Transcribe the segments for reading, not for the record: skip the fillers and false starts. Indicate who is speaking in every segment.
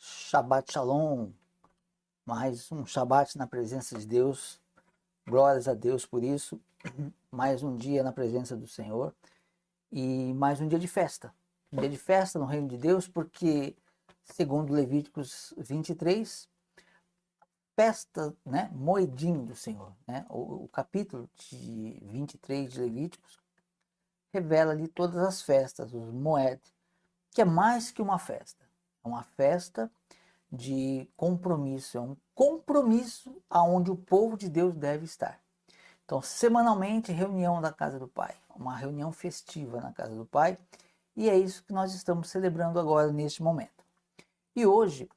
Speaker 1: Shabbat Shalom, mais um Shabbat na presença de Deus, glórias a Deus por isso, mais um dia na presença do Senhor e mais um dia de festa no reino de Deus, porque segundo Levíticos 23, festa, né, moedim do Senhor, né? O capítulo de 23 de Levíticos revela ali todas as festas, os moed, que é mais que uma festa, é uma festa de compromisso, é um compromisso aonde o povo de Deus deve estar. Então, semanalmente, reunião da casa do Pai, uma reunião festiva na casa do Pai, e é isso que nós estamos celebrando agora neste momento. E hoje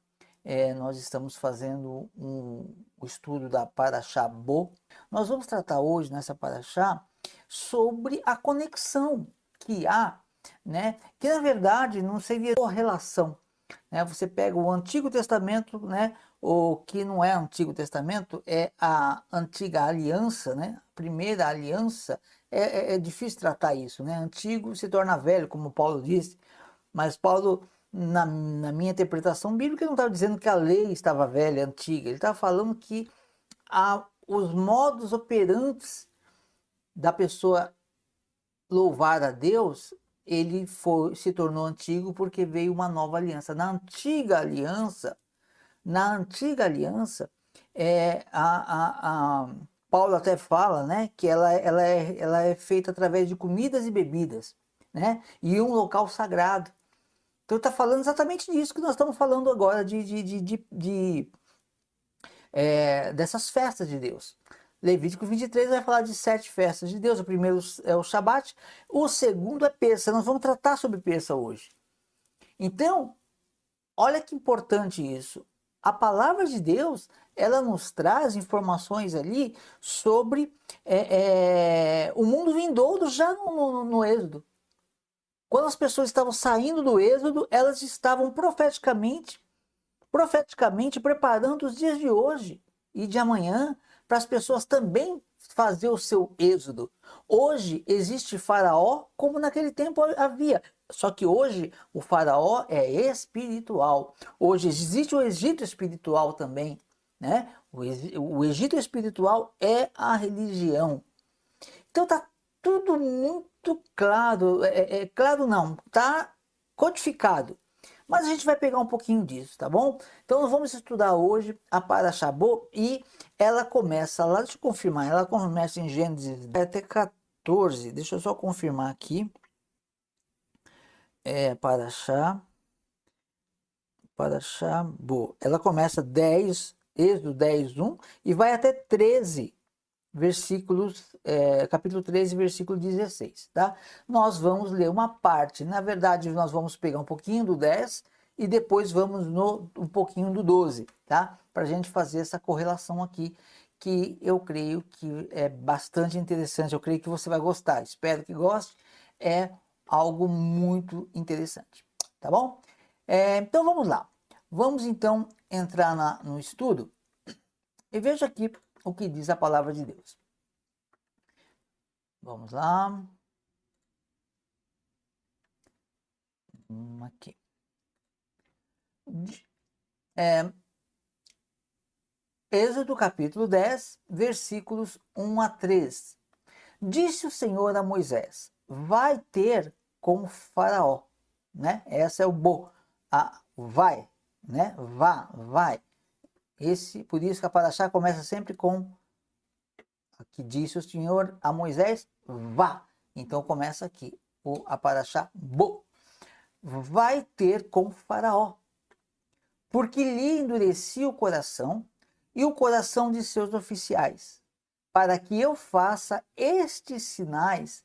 Speaker 1: nós estamos fazendo o estudo da Parashá Bo. Nós vamos tratar hoje nessa Parashá sobre a conexão que há, né, que na verdade não seria correlação. Você pega o Antigo Testamento, né? O que não é Antigo Testamento é a Antiga Aliança, né? A primeira aliança, é difícil tratar isso, né? Antigo se torna velho, como Paulo disse, mas Paulo, na minha interpretação bíblica, não estava dizendo que a lei estava velha, antiga, ele estava falando que os modos operantes da pessoa louvar a Deus, ele se tornou antigo porque veio uma nova aliança. Na antiga aliança, Paulo até fala, né, que ela é feita através de comidas e bebidas, né, e um local sagrado. Então está falando exatamente disso que nós estamos falando agora, dessas festas de Deus. Levítico 23 vai falar de 7 festas de Deus. O primeiro é o Shabat, o segundo é Pêssah. Nós vamos tratar sobre Pêssah hoje. Então, olha que importante isso. A palavra de Deus, ela nos traz informações ali sobre o mundo vindouro já no Êxodo. Quando as pessoas estavam saindo do Êxodo, elas estavam profeticamente preparando os dias de hoje e de amanhã, para as pessoas também fazer o seu êxodo. Hoje existe faraó como naquele tempo havia, só que hoje o faraó é espiritual. Hoje existe o Egito espiritual também, né? O Egito espiritual é a religião. Então tá tudo muito claro, claro não, tá codificado. Mas a gente vai pegar um pouquinho disso, tá bom? Então nós vamos estudar hoje a Parashá Bo e ela começa lá, deixa eu confirmar, ela começa em Gênesis até 14, deixa eu só confirmar aqui. Parashá Bo. Ela começa 10, Êxodo 10, 1 e vai até 13, capítulo 13, versículo 16, tá? Nós vamos ler uma parte, na verdade nós vamos pegar um pouquinho do 10 e depois vamos um pouquinho do 12, tá? Para a gente fazer essa correlação aqui, que eu creio que é bastante interessante, eu creio que você vai gostar, espero que goste, é algo muito interessante, tá bom? Então vamos lá, vamos então entrar no estudo e veja aqui o que diz a palavra de Deus. Vamos lá. Aqui. Êxodo capítulo 10, versículos 1 a 3. Disse o Senhor a Moisés: vai ter com Faraó, né? Essa é o bo, vai, né? Vai. Por isso que a Parashá começa sempre com aqui disse o Senhor a Moisés, vá. Então começa aqui a Parashá Bo. Vai ter com Faraó, porque lhe endureci o coração e o coração de seus oficiais, para que eu faça estes sinais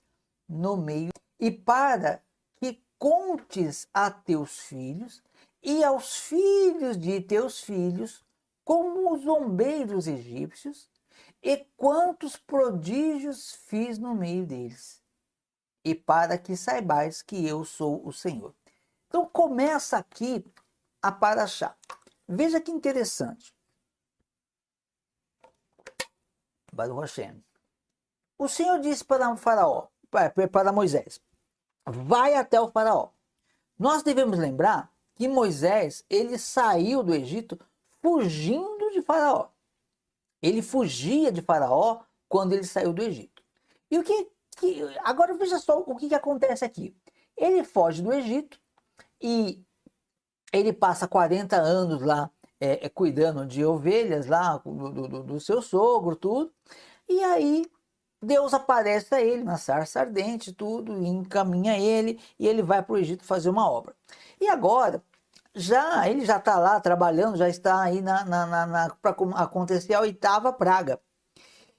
Speaker 1: no meio e para que contes a teus filhos e aos filhos de teus filhos como os zombeiros egípcios e quantos prodígios fiz no meio deles, e para que saibais que eu sou o Senhor. Então começa aqui a Parashá. Veja que interessante. Baruch Hashem. O Senhor disse para o Faraó, para Moisés: vai até o Faraó. Nós devemos lembrar que Moisés, ele saiu do Egito fugindo de Faraó. Ele fugia de Faraó quando ele saiu do Egito. E agora veja só o que acontece aqui. Ele foge do Egito e ele passa 40 anos lá cuidando de ovelhas lá do seu sogro, tudo. E aí Deus aparece a ele na sarça ardente, tudo, e encaminha ele, e ele vai para o Egito fazer uma obra. E agora, ele já está lá trabalhando, já está aí para acontecer a 8ª praga.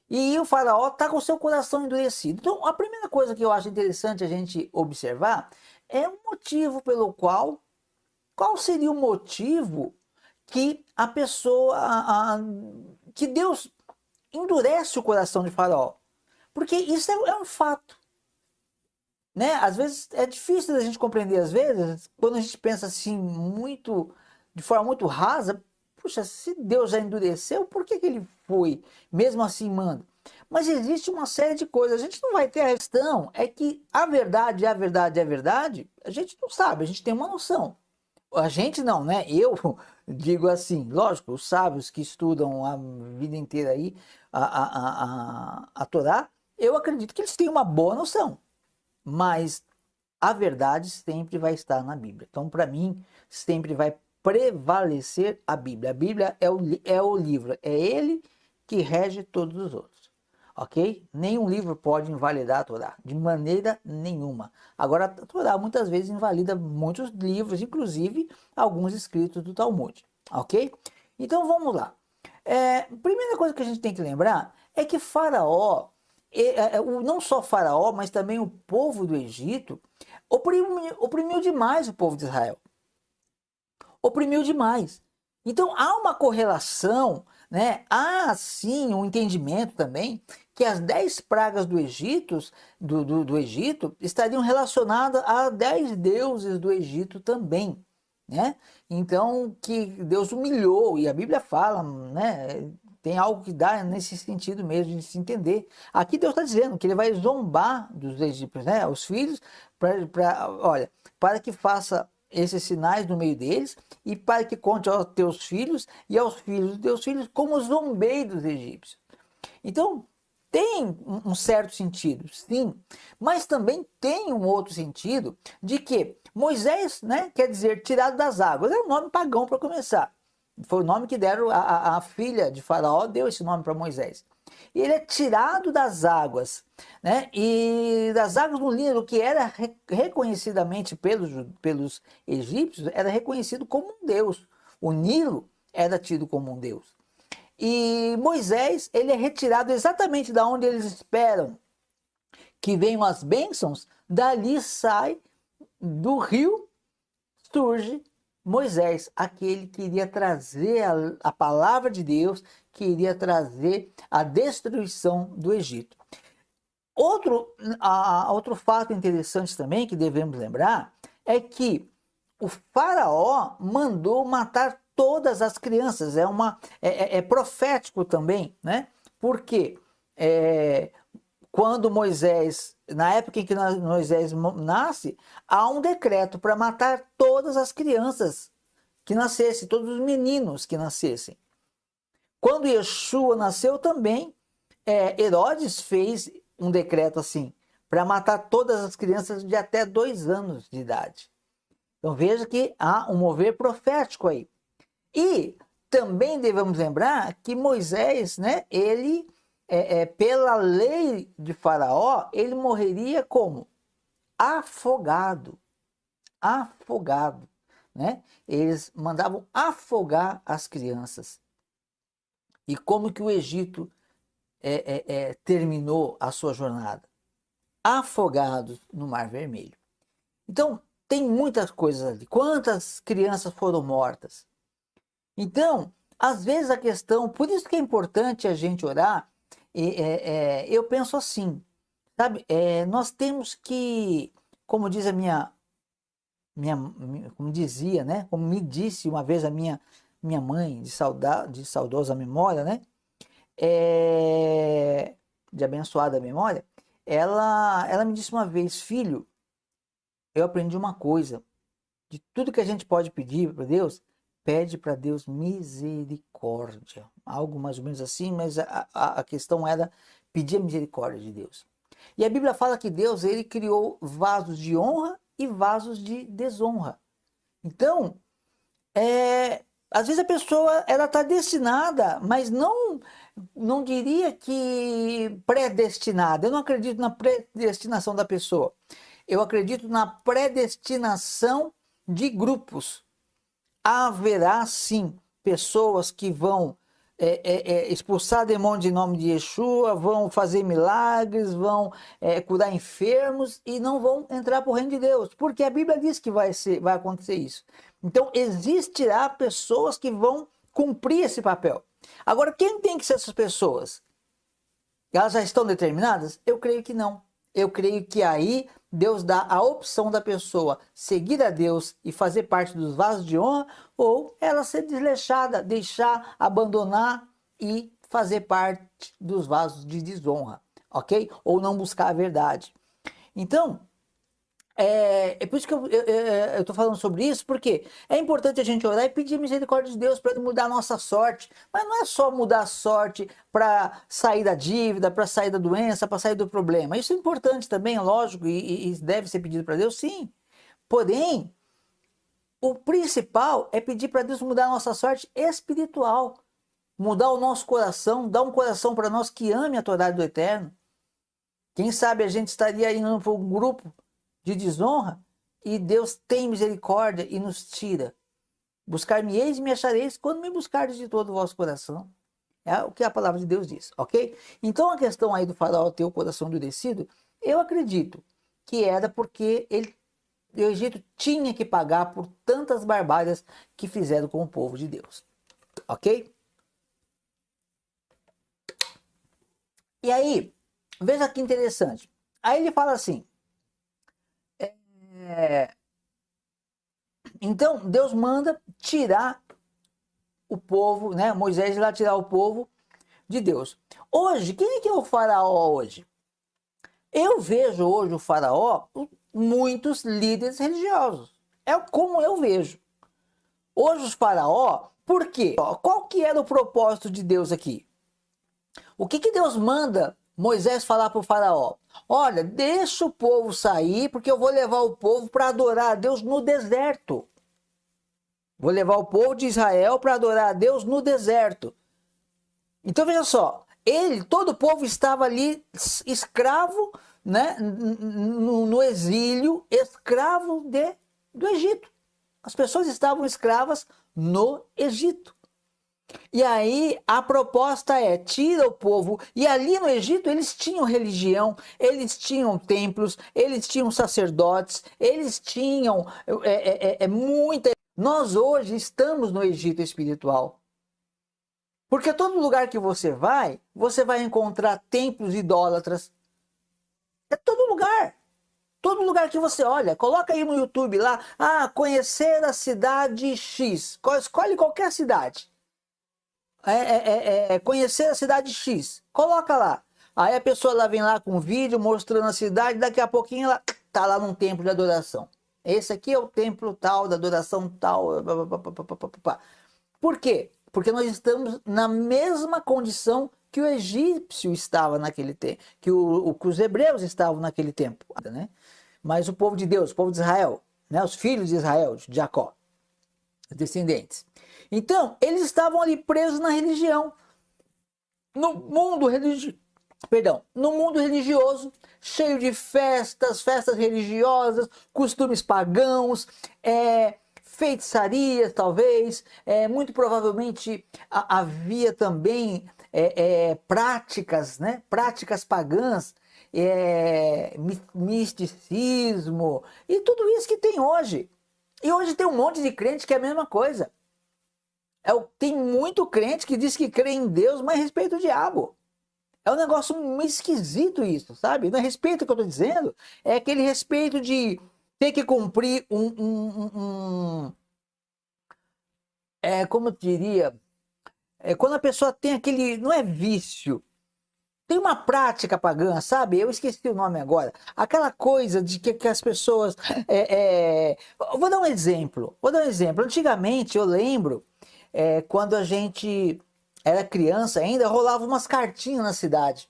Speaker 1: E o faraó está com o seu coração endurecido. Então, a primeira coisa que eu acho interessante a gente observar é o motivo pelo qual seria o motivo que a pessoa, que Deus endurece o coração de Faraó. Porque isso é um fato, né? Às vezes é difícil da gente compreender, às vezes, quando a gente pensa assim de forma muito rasa, puxa, se Deus já endureceu, por que ele foi? Mesmo assim manda. Mas existe uma série de coisas, a gente não vai ter a questão, é que a verdade, a gente não sabe, a gente tem uma noção. A gente não, né? Eu digo assim, lógico, os sábios que estudam a vida inteira aí a Torá, eu acredito que eles têm uma boa noção, mas a verdade sempre vai estar na Bíblia. Então, para mim, sempre vai prevalecer a Bíblia. A Bíblia é o livro, é ele que rege todos os outros, ok? Nenhum livro pode invalidar a Torá, de maneira nenhuma. Agora, a Torá muitas vezes invalida muitos livros, inclusive alguns escritos do Talmud, ok? Então, vamos lá. Primeira coisa que a gente tem que lembrar é que Faraó, não só Faraó, mas também o povo do Egito, oprimiu demais o povo de Israel. Oprimiu demais. Então há uma correlação, né? Há sim um entendimento também que as 10 pragas do Egito, do Egito estariam relacionadas a 10 deuses do Egito também, né? Então que Deus humilhou, e a Bíblia fala, né? Tem algo que dá nesse sentido mesmo de se entender. Aqui Deus está dizendo que ele vai zombar dos egípcios, né? Os filhos, olha, para que faça esses sinais no meio deles, e para que conte aos teus filhos e aos filhos dos teus filhos como zombei dos egípcios. Então, tem um certo sentido, sim, mas também tem um outro sentido de que Moisés, né, quer dizer tirado das águas, é um nome pagão para começar. Foi o nome que deram, a filha de Faraó deu esse nome para Moisés. E ele é tirado das águas, né? E das águas do Nilo, que era reconhecidamente pelos egípcios, era reconhecido como um deus. O Nilo era tido como um deus. E Moisés, ele é retirado exatamente da onde eles esperam que venham as bênçãos, dali sai do rio, surge Moisés, aquele que iria trazer a palavra de Deus, que iria trazer a destruição do Egito. Outro fato interessante também que devemos lembrar é que o faraó mandou matar todas as crianças. É profético também, né? Porque quando Moisés, na época em que Moisés nasce, há um decreto para matar todas as crianças que nascessem, todos os meninos que nascessem. Quando Yeshua nasceu também, Herodes fez um decreto assim, para matar todas as crianças de até 2 anos de idade. Então veja que há um mover profético aí. E também devemos lembrar que Moisés, né, ele, pela lei de Faraó, ele morreria como? Afogado. Afogado. Né? Eles mandavam afogar as crianças. E como que o Egito terminou a sua jornada? Afogados no Mar Vermelho. Então, tem muitas coisas ali. Quantas crianças foram mortas? Então, às vezes a questão, por isso que é importante a gente orar, eu penso assim, sabe? Nós temos que, como diz como dizia, né? Como me disse uma vez a minha mãe, de saudosa memória, né? De abençoada memória, ela me disse uma vez: filho, eu aprendi uma coisa, de tudo que a gente pode pedir para Deus, pede para Deus misericórdia. Algo mais ou menos assim, mas a questão era pedir a misericórdia de Deus. E a Bíblia fala que Deus, ele criou vasos de honra e vasos de desonra. Então, às vezes a pessoa ela está destinada, mas não diria que predestinada. Eu não acredito na predestinação da pessoa. Eu acredito na predestinação de grupos. Haverá sim pessoas que vão expulsar demônios em nome de Yeshua, vão fazer milagres, vão curar enfermos e não vão entrar para o reino de Deus, porque a Bíblia diz que vai acontecer isso. Então existirá pessoas que vão cumprir esse papel. Agora, quem tem que ser essas pessoas? Elas já estão determinadas? Eu creio que não. Eu creio que aí Deus dá a opção da pessoa seguir a Deus e fazer parte dos vasos de honra, ou ela ser desleixada, deixar, abandonar e fazer parte dos vasos de desonra, ok? Ou não buscar a verdade. Então, é por isso que eu estou falando sobre isso, porque é importante a gente orar e pedir misericórdia de Deus para ele mudar a nossa sorte. Mas não é só mudar a sorte para sair da dívida, para sair da doença, para sair do problema. Isso é importante também, lógico, e deve ser pedido para Deus, sim. Porém, o principal é pedir para Deus mudar a nossa sorte espiritual. Mudar o nosso coração, dar um coração para nós que ame a Torá do Eterno. Quem sabe a gente estaria indo para um grupo de desonra e Deus tem misericórdia e nos tira. Buscar-me-eis e me achareis quando me buscardes de todo o vosso coração. É o que a palavra de Deus diz, ok? Então a questão aí do faraó ter o coração endurecido, eu acredito que era porque o Egito tinha que pagar por tantas barbárias que fizeram com o povo de Deus, ok? E aí, veja que interessante. Aí ele fala assim, então Deus manda tirar o povo, né? Moisés lá tirar o povo de Deus. Hoje, quem é que é o faraó hoje? Eu vejo hoje o faraó muitos líderes religiosos. É como eu vejo. Hoje os faraó, por quê? Qual que era o propósito de Deus aqui? O que Deus manda Moisés falar para o faraó? Olha, deixa o povo sair, porque eu vou levar o povo para adorar a Deus no deserto. Vou levar o povo de Israel para adorar a Deus no deserto. Então veja só, todo o povo estava ali escravo, né, no exílio, escravo do Egito. As pessoas estavam escravas no Egito. E aí a proposta é, tira o povo, e ali no Egito eles tinham religião, eles tinham templos, eles tinham sacerdotes, eles tinham muita... Nós hoje estamos no Egito espiritual. Porque todo lugar que você vai encontrar templos idólatras. É todo lugar. Todo lugar que você olha, coloca aí no YouTube lá, conhecer a cidade X. Escolhe qualquer cidade. Conhecer a cidade X. Coloca lá. Aí a pessoa lá vem lá com um vídeo mostrando a cidade, daqui a pouquinho ela tá lá num templo de adoração. Esse aqui é o templo tal, da adoração tal. Por quê? Porque nós estamos na mesma condição que o egípcio estava naquele tempo, que os hebreus estavam naquele tempo, né? Mas o povo de Deus, o povo de Israel, né? Os filhos de Israel, de Jacó, os descendentes. Então, eles estavam ali presos na religião. No mundo religioso, cheio de festas religiosas, costumes pagãos, feitiçarias, talvez, muito provavelmente havia também práticas, né? Práticas pagãs, misticismo e tudo isso que tem hoje. E hoje tem um monte de crente que é a mesma coisa. Tem muito crente que diz que crê em Deus, mas respeita o diabo. É um negócio meio esquisito isso, sabe? Não é respeito que eu estou dizendo, é aquele respeito de ter que cumprir como eu diria, quando a pessoa tem aquele, não é vício, tem uma prática pagã, sabe? Eu esqueci o nome agora. Aquela coisa de que as pessoas... Vou dar um exemplo. Antigamente, eu lembro, quando a gente era criança ainda, rolava umas cartinhas na cidade.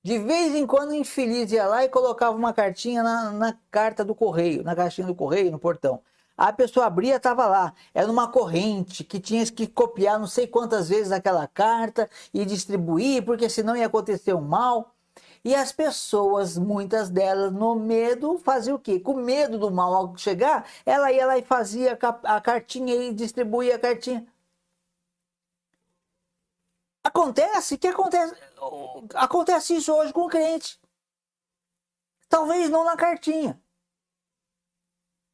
Speaker 1: De vez em quando o infeliz ia lá e colocava uma cartinha na carta do correio, na caixinha do correio, no portão. A pessoa abria, estava lá. Era uma corrente que tinha que copiar não sei quantas vezes aquela carta e distribuir, porque senão ia acontecer um mal. E as pessoas, muitas delas, no medo, faziam o quê? Com medo do mal ao chegar, ela ia lá e fazia a cartinha e distribuía a cartinha. Acontece isso hoje com o crente. Talvez não na cartinha.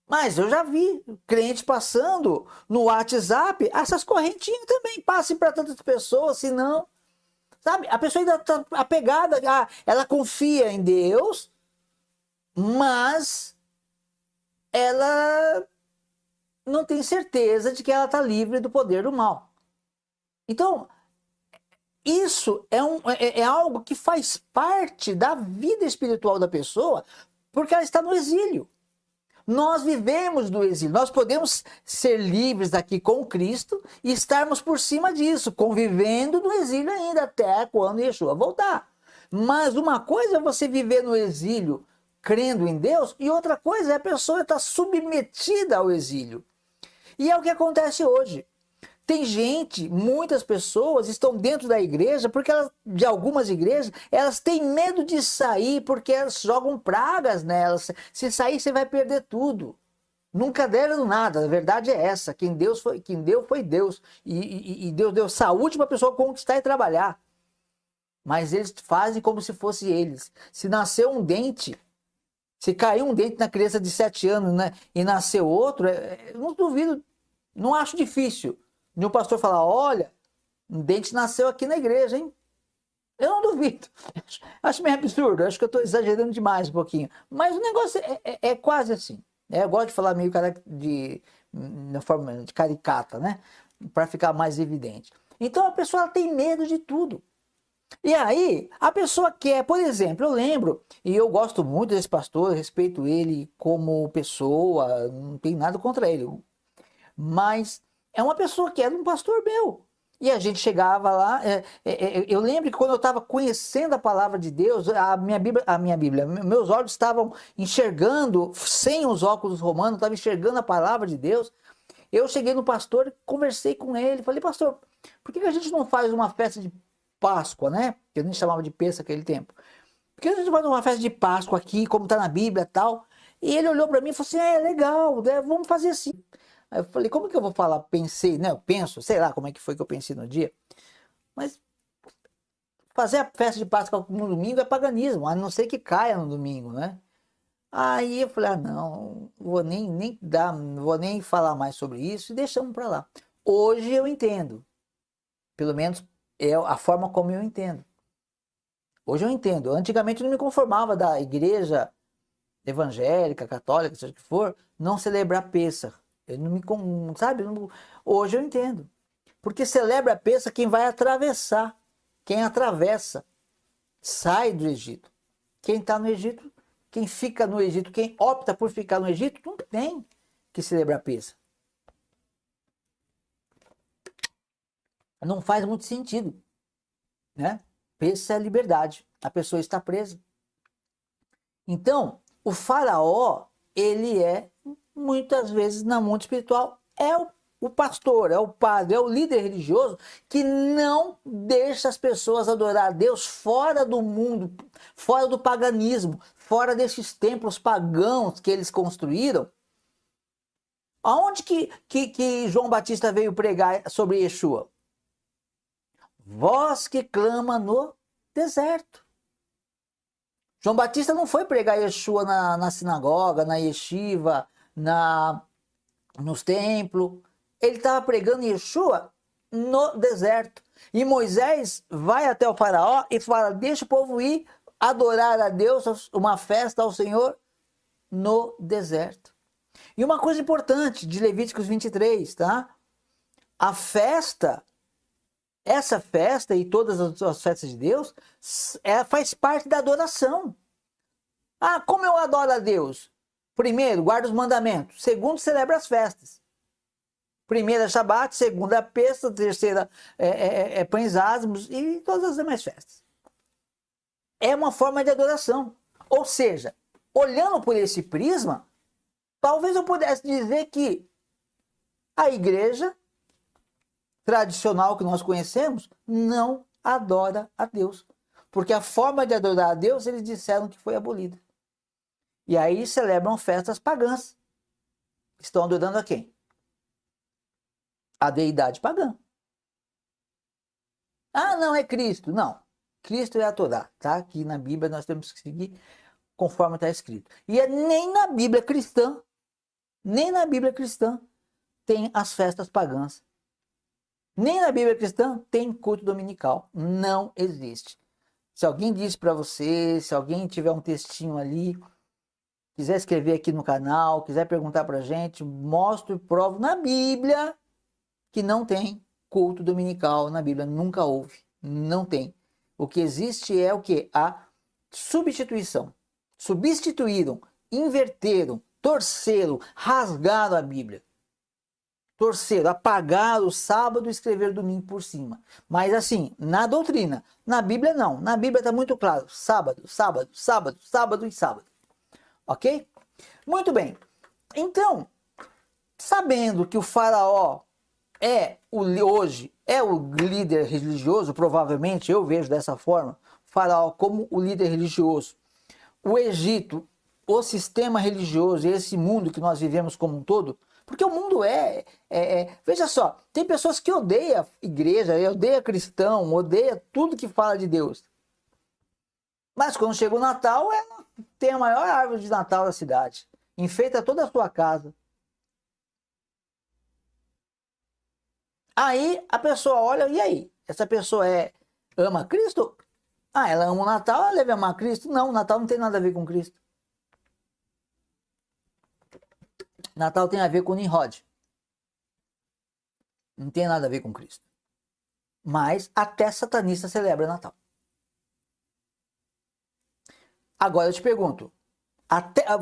Speaker 1: Mas eu já vi crente passando no WhatsApp, essas correntinhas também passem para tantas pessoas, senão, sabe? A pessoa ainda está apegada, ela confia em Deus, mas ela não tem certeza de que ela está livre do poder do mal. Então, isso é algo que faz parte da vida espiritual da pessoa, porque ela está no exílio. Nós vivemos no exílio, nós podemos ser livres aqui com Cristo e estarmos por cima disso, convivendo no exílio ainda até quando Yeshua voltar. Mas uma coisa é você viver no exílio crendo em Deus e outra coisa é a pessoa estar submetida ao exílio. E é o que acontece hoje. Tem gente, muitas pessoas estão dentro da igreja, porque de algumas igrejas, elas têm medo de sair, porque elas jogam pragas nelas. Se sair, você vai perder tudo. Nunca deram nada, a verdade é essa. Quem deu foi Deus. E Deus deu saúde para a pessoa conquistar e trabalhar. Mas eles fazem como se fosse eles. Se nasceu um dente, se caiu um dente na criança de 7 anos, né, e nasceu outro, eu não duvido, não acho difícil. E o pastor falar, olha, um dente nasceu aqui na igreja, hein? Eu não duvido. Acho meio absurdo, acho que eu estou exagerando demais um pouquinho. Mas o negócio é quase assim. Eu gosto de falar meio na forma de caricata, né? Para ficar mais evidente. Então a pessoa tem medo de tudo. E aí, a pessoa quer, por exemplo, eu lembro, e eu gosto muito desse pastor, respeito ele como pessoa, não tenho nada contra ele, mas é uma pessoa que era um pastor meu. E a gente chegava lá, eu lembro que quando eu estava conhecendo a palavra de Deus, a minha Bíblia, meus olhos estavam enxergando, sem os óculos romanos, estava enxergando a palavra de Deus. Eu cheguei no pastor, conversei com ele, falei, pastor, por que a gente não faz uma festa de Páscoa, né? Que a gente chamava de Pêssego naquele tempo. Por que a gente faz uma festa de Páscoa aqui, como está na Bíblia e tal? E ele olhou para mim e falou assim, legal, né? Vamos fazer assim. Aí eu falei, como que eu vou falar? Pensei, né? Eu penso, sei lá como é que foi que eu pensei no dia. Mas fazer a festa de Páscoa no domingo é paganismo, a não ser que caia no domingo, né? Aí eu falei, não, não vou nem falar mais sobre isso e deixamos para lá. Hoje eu entendo, pelo menos é a forma como eu entendo. Hoje eu entendo. Antigamente eu não me conformava da igreja evangélica, católica, seja o que for, não celebrar Pêssego. Eu não me, sabe? Hoje eu entendo. Porque celebra a Pêssego quem vai atravessar. Quem atravessa. Sai do Egito. Quem está no Egito, quem fica no Egito, quem opta por ficar no Egito, não tem que celebrar Pêssego. Não faz muito sentido, né? Pêssego é liberdade. A pessoa está presa. Então, o faraó, ele é, muitas vezes, no mundo espiritual, é o pastor, é o padre, é o líder religioso que não deixa as pessoas adorar a Deus fora do mundo, fora do paganismo, fora desses templos pagãos que eles construíram. Aonde que João Batista veio pregar sobre Yeshua? Voz que clama no deserto. João Batista não foi pregar Yeshua na sinagoga, na yeshiva, nos templos. Ele estava pregando Yeshua no deserto. E Moisés vai até o faraó e fala, deixa o povo ir adorar a Deus, uma festa ao Senhor no deserto. E uma coisa importante de Levíticos 23, tá? A festa essa festa e todas as festas de Deus faz parte da adoração. Ah, como eu adoro a Deus? Primeiro, guarda os mandamentos. Segundo, celebra as festas. Primeira é Shabat, segunda é Pêssego, terceira é Pães Ázimos e todas as demais festas. É uma forma de adoração. Ou seja, olhando por esse prisma, talvez eu pudesse dizer que a igreja tradicional que nós conhecemos não adora a Deus. Porque a forma de adorar a Deus, eles disseram que foi abolida. E aí celebram festas pagãs. Estão adorando a quem? A deidade pagã. Ah, não, é Cristo. Não. Cristo é a Torá. Tá? Aqui na Bíblia nós temos que seguir conforme está escrito. E nem na Bíblia cristã, tem as festas pagãs. Nem na Bíblia cristã tem culto dominical. Não existe. Se alguém disse para você, se alguém tiver um textinho ali, quiser escrever aqui no canal, quiser perguntar para a gente, mostro e provo na Bíblia que não tem culto dominical. Na Bíblia nunca houve. Não tem. O que existe é o quê? A substituição. Substituíram, inverteram, torceram, rasgaram a Bíblia. Torceram, apagaram o sábado e escreveram domingo por cima. Mas assim, na doutrina, na Bíblia não. Na Bíblia está muito claro, sábado, sábado, sábado, sábado e sábado. Ok? Muito bem. Então, sabendo que o faraó hoje é o líder religioso, provavelmente eu vejo dessa forma, o faraó como o líder religioso, o Egito, o sistema religioso, esse mundo que nós vivemos como um todo, porque o mundo veja só, tem pessoas que odeiam igreja, odeiam cristão, odeiam tudo que fala de Deus. Mas quando chega o Natal, tem a maior árvore de Natal da cidade. Enfeita toda a sua casa. Aí a pessoa olha, e aí? Essa pessoa ama Cristo? Ah, ela ama o Natal, ela deve amar Cristo? Não, o Natal não tem nada a ver com Cristo. Natal tem a ver com Nimrod. Não tem nada a ver com Cristo. Mas até satanista celebra Natal. Agora eu te pergunto,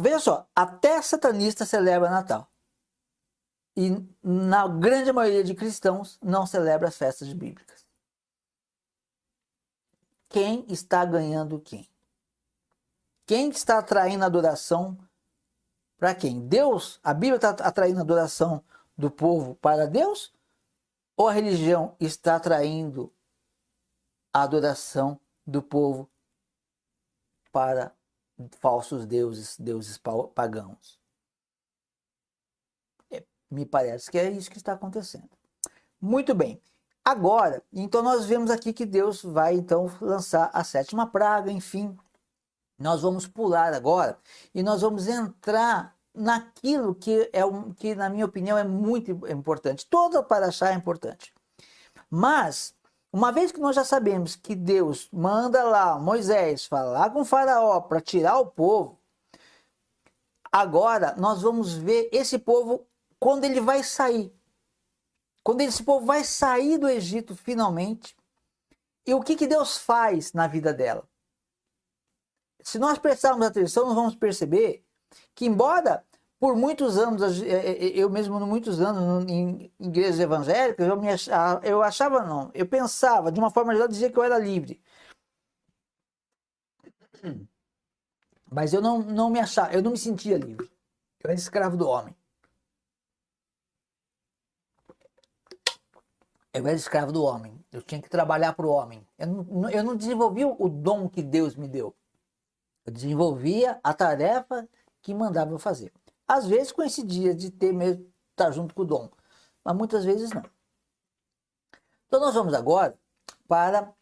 Speaker 1: veja só, até satanista celebra Natal. E na grande maioria de cristãos não celebra as festas bíblicas. Quem está ganhando quem? Quem está atraindo a adoração para quem? Deus? A Bíblia está atraindo a adoração do povo para Deus? Ou a religião está atraindo a adoração do povo para falsos deuses, deuses pagãos? Me parece que é isso que está acontecendo. Muito bem. Agora, então nós vemos aqui que Deus vai então lançar a 7ª praga, enfim. Nós vamos pular agora e nós vamos entrar naquilo que na minha opinião é muito importante. Toda paraxá é importante. Mas, uma vez que nós já sabemos que Deus manda lá Moisés falar com o faraó para tirar o povo, agora nós vamos ver esse povo quando ele vai sair. Quando esse povo vai sair do Egito finalmente, e o que Deus faz na vida dela? Se nós prestarmos atenção, nós vamos perceber que, embora por muitos anos, eu mesmo muitos anos em igrejas evangélicas, eu pensava, de uma forma geral, dizia que eu era livre. Mas eu não me achava, eu não me sentia livre. Eu era escravo do homem. Eu era escravo do homem. Eu tinha que trabalhar para o homem. Eu não desenvolvi o dom que Deus me deu. Eu desenvolvia a tarefa que mandava eu fazer. Às vezes coincidia de estar junto com o dom, mas muitas vezes não. Então nós vamos agora para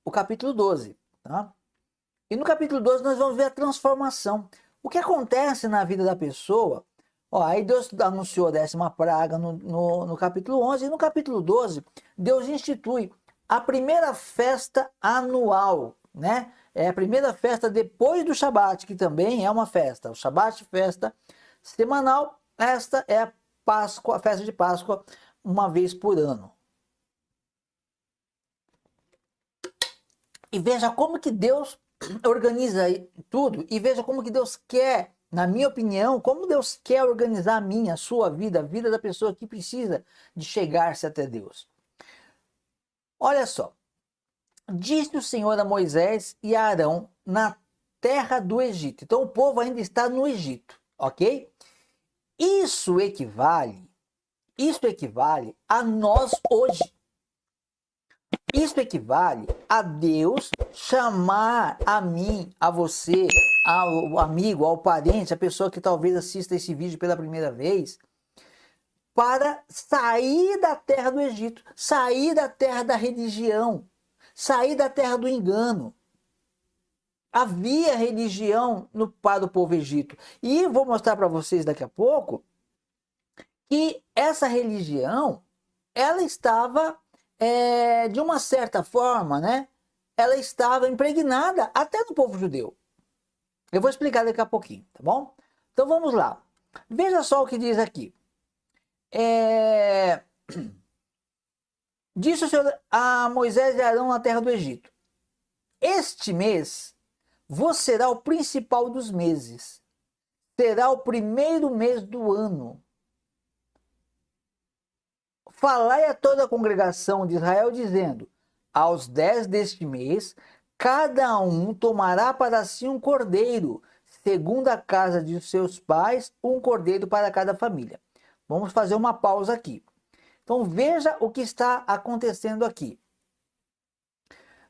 Speaker 1: o capítulo 12. Tá? E no capítulo 12 nós vamos ver a transformação. O que acontece na vida da pessoa. Aí Deus anunciou a 10ª praga no capítulo 11. E no capítulo 12, Deus institui a primeira festa anual, né? É a primeira festa depois do Shabat, que também é uma festa. O Shabat, festa semanal. Esta é a Páscoa, a festa de Páscoa, uma vez por ano. E veja como que Deus organiza tudo, e veja como que Deus quer, na minha opinião, como Deus quer organizar a minha, a sua vida, a vida da pessoa que precisa de chegar-se até Deus. Olha só, disse o Senhor a Moisés e a Arão na terra do Egito. Então o povo ainda está no Egito, ok? Isso equivale a nós hoje. Isso equivale a Deus chamar a mim, a você, ao amigo, ao parente, a pessoa que talvez assista esse vídeo pela primeira vez, para sair da terra do Egito, sair da terra da religião, sair da terra do engano. Havia religião para o povo egito. E vou mostrar para vocês daqui a pouco que essa religião, ela estava, de uma certa forma, né? Ela estava impregnada até no povo judeu. Eu vou explicar daqui a pouquinho, tá bom? Então vamos lá. Veja só o que diz aqui. Disse o Senhor a Moisés e Arão na terra do Egito: este mês vos será o principal dos meses, será o primeiro mês do ano. Falai a toda a congregação de Israel, dizendo: aos 10 deste mês, cada um tomará para si um cordeiro, segundo a casa de seus pais, um cordeiro para cada família. Vamos fazer uma pausa aqui. Então veja o que está acontecendo aqui.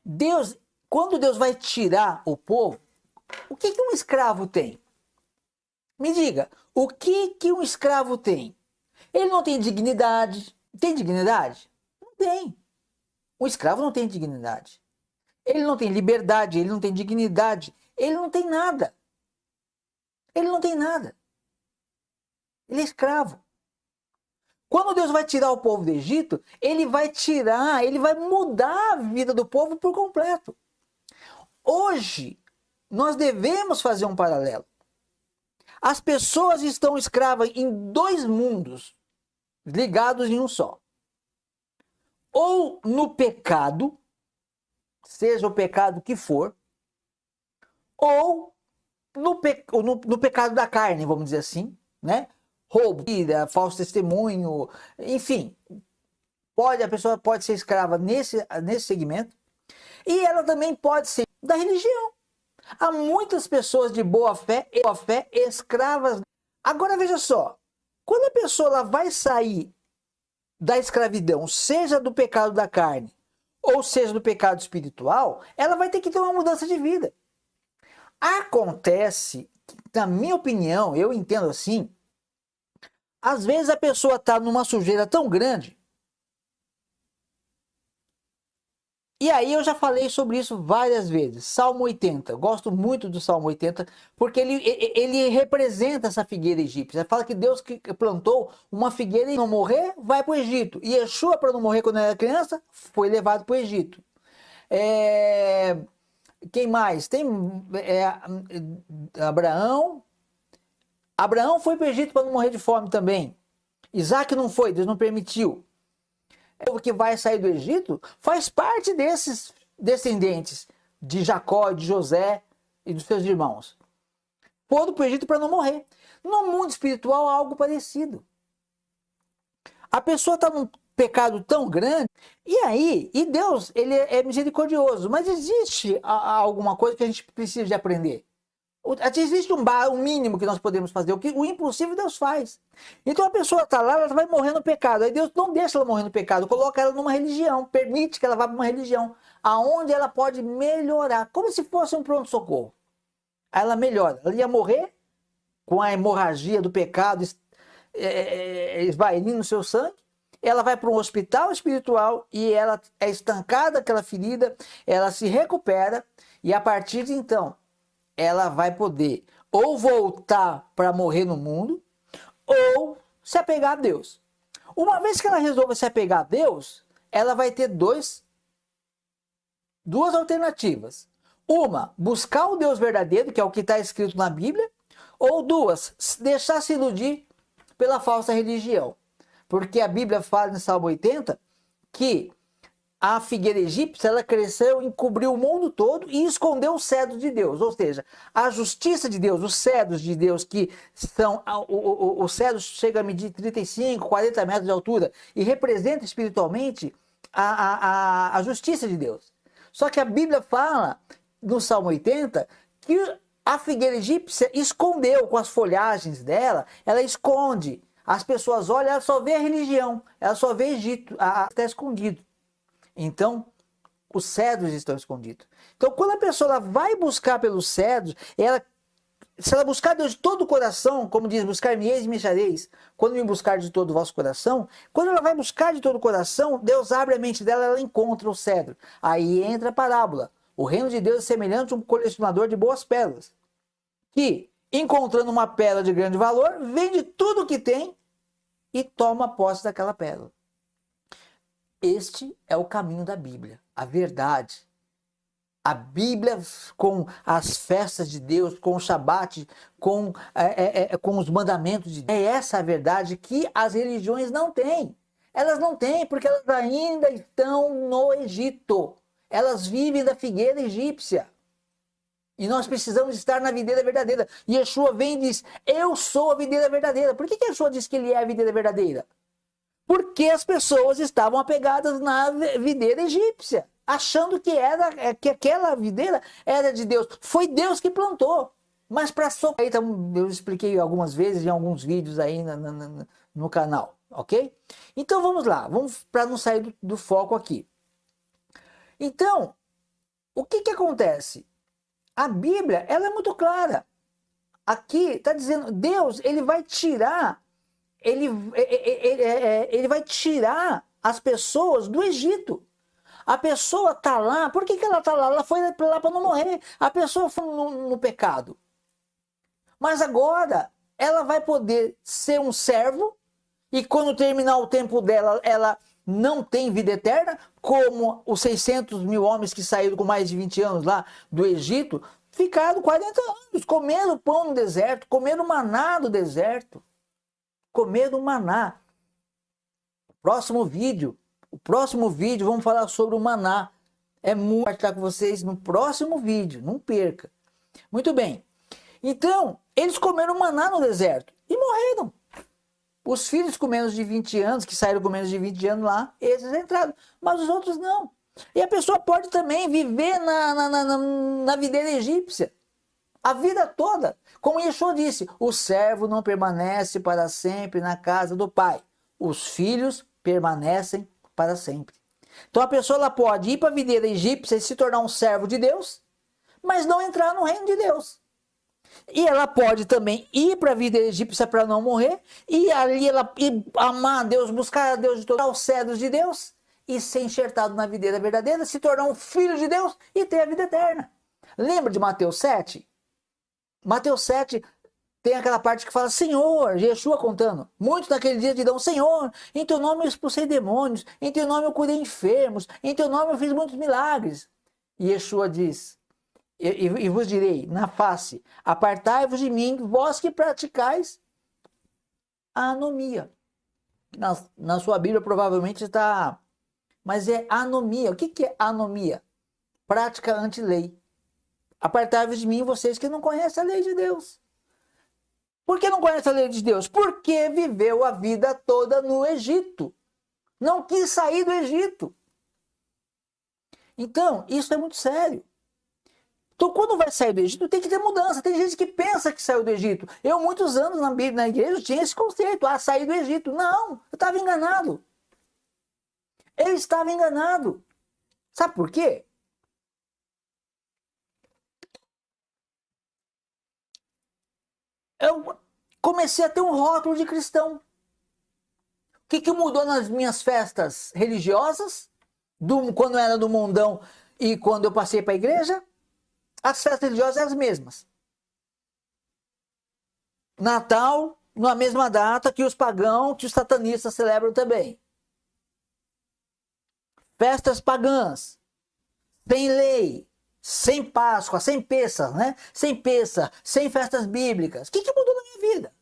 Speaker 1: Deus, quando Deus vai tirar o povo, o que um escravo tem? Me diga, o que um escravo tem? Ele não tem dignidade. Tem dignidade? Não tem. O escravo não tem dignidade. Ele não tem liberdade, ele não tem dignidade, ele não tem nada. Ele não tem nada. Ele é escravo. Quando Deus vai tirar o povo do Egito, ele vai mudar a vida do povo por completo. Hoje, nós devemos fazer um paralelo. As pessoas estão escravas em dois mundos, ligados em um só. Ou no pecado, seja o pecado que for, ou no pecado da carne, vamos dizer assim, né? Roubo, falso testemunho, enfim. A pessoa pode ser escrava nesse segmento, e ela também pode ser da religião. Há muitas pessoas de boa fé escravas. Agora veja só, quando a pessoa ela vai sair da escravidão, seja do pecado da carne, ou seja do pecado espiritual, ela vai ter que ter uma mudança de vida. Acontece, na minha opinião, eu entendo assim, às vezes a pessoa está numa sujeira tão grande, e aí eu já falei sobre isso várias vezes. Salmo 80, eu gosto muito do Salmo 80, porque ele representa essa figueira egípcia. Fala que Deus que plantou uma figueira e não morrer, vai para o Egito. E Yeshua, para não morrer quando era criança, foi levado para o Egito. Quem mais? Tem Abraão. Abraão foi para o Egito para não morrer de fome também. Isaac não foi, Deus não permitiu. O povo que vai sair do Egito faz parte desses descendentes de Jacó, de José e dos seus irmãos. Foram para o Egito para não morrer. No mundo espiritual há algo parecido. A pessoa está num pecado tão grande, e Deus, ele é misericordioso, mas existe alguma coisa que a gente precisa de aprender. Existe um mínimo que nós podemos fazer. O impossível Deus faz. Então a pessoa está lá, ela vai morrer no pecado. Aí Deus não deixa ela morrer no pecado, coloca ela numa religião, permite que ela vá para uma religião, aonde ela pode melhorar, como se fosse um pronto-socorro. Aí ela melhora. Ela ia morrer com a hemorragia do pecado esvaindo no seu sangue. Ela vai para um hospital espiritual e ela é estancada aquela ferida, ela se recupera e a partir de então ela vai poder ou voltar para morrer no mundo, ou se apegar a Deus. Uma vez que ela resolva se apegar a Deus, ela vai ter duas alternativas. Uma, buscar o Deus verdadeiro, que é o que está escrito na Bíblia, ou duas, deixar se iludir pela falsa religião. Porque a Bíblia fala em Salmo 80 que a figueira egípcia, ela cresceu, encobriu o mundo todo e escondeu os cedros de Deus. Ou seja, a justiça de Deus, os cedros de Deus, que são, os cedros chegam a medir 35, 40 metros de altura e representa espiritualmente a justiça de Deus. Só que a Bíblia fala, no Salmo 80, que a figueira egípcia escondeu com as folhagens dela, ela esconde. As pessoas olham, ela só vê a religião, ela só vê Egito, está escondido. Então, os cedros estão escondidos. Então, quando a pessoa vai buscar pelos cedros, se ela buscar Deus de todo o coração, como diz, buscar-me-eis e me achareis, quando me buscar de todo o vosso coração, quando ela vai buscar de todo o coração, Deus abre a mente dela, ela encontra o cedro. Aí entra a parábola. O reino de Deus é semelhante a um colecionador de boas pérolas, que, encontrando uma pérola de grande valor, vende tudo o que tem e toma posse daquela pérola. Este é o caminho da Bíblia, a verdade. A Bíblia, com as festas de Deus, com o Shabat, com os mandamentos de Deus, é essa a verdade que as religiões não têm. Elas não têm porque elas ainda estão no Egito. Elas vivem da figueira egípcia. E nós precisamos estar na videira verdadeira. E Yeshua vem e diz, eu sou a videira verdadeira. Por que Yeshua diz que ele é a videira verdadeira? Porque as pessoas estavam apegadas na videira egípcia, achando que aquela videira era de Deus. Foi Deus que plantou. Mas para socorrer, então, eu expliquei algumas vezes em alguns vídeos aí no canal, ok? Então vamos lá, vamos para não sair do foco aqui. Então, o que acontece? A Bíblia, ela é muito clara. Aqui está dizendo, Deus, ele vai tirar vai tirar as pessoas do Egito. A pessoa está lá, por que ela está lá? Ela foi lá para não morrer. A pessoa foi no pecado. Mas agora ela vai poder ser um servo e quando terminar o tempo dela, ela não tem vida eterna, como os 600 mil homens que saíram com mais de 20 anos lá do Egito, ficaram 40 anos, comendo pão no deserto, comendo maná do deserto. Comer do maná. O próximo vídeo, vamos falar sobre o maná. É muito compartilhar com vocês no próximo vídeo, não perca. Muito bem. Então, eles comeram maná no deserto e morreram. Os filhos com menos de 20 anos, que saíram com menos de 20 anos lá, esses entraram, mas os outros não. E a pessoa pode também viver na videira egípcia. A vida toda, como Yeshua disse, o servo não permanece para sempre na casa do pai. Os filhos permanecem para sempre. Então a pessoa ela pode ir para a videira egípcia e se tornar um servo de Deus, mas não entrar no reino de Deus. E ela pode também ir para a videira egípcia para não morrer, e ali ela amar a Deus, buscar a Deus de todos os cedros de Deus, e ser enxertado na videira verdadeira, se tornar um filho de Deus e ter a vida eterna. Lembra de Mateus 7? Mateus 7 tem aquela parte que fala, Senhor, Yeshua contando, muitos naquele dia dirão, Senhor, em teu nome eu expulsei demônios, em teu nome eu curei enfermos, em teu nome eu fiz muitos milagres. E Yeshua diz, e vos direi, na face, apartai-vos de mim, vós que praticais a anomia. Na sua Bíblia provavelmente está, mas é anomia. O que é anomia? Prática anti-lei. Apartai-vos de mim, vocês que não conhecem a lei de Deus. Por que não conhece a lei de Deus? Porque viveu a vida toda no Egito. Não quis sair do Egito. Então, isso é muito sério. Então, quando vai sair do Egito, tem que ter mudança. Tem gente que pensa que saiu do Egito. Eu, muitos anos na igreja, tinha esse conceito. Sair do Egito. Não, eu estava enganado. Ele estava enganado. Sabe por quê? Eu comecei a ter um rótulo de cristão. O que mudou nas minhas festas religiosas, quando eu era do mundão e quando eu passei para a igreja? As festas religiosas eram as mesmas. Natal, na mesma data que os pagãos, que os satanistas celebram também. Festas pagãs, sem lei, sem Páscoa, sem Pêssar, né? Sem Pêssar, sem festas bíblicas. O que mudou na minha vida?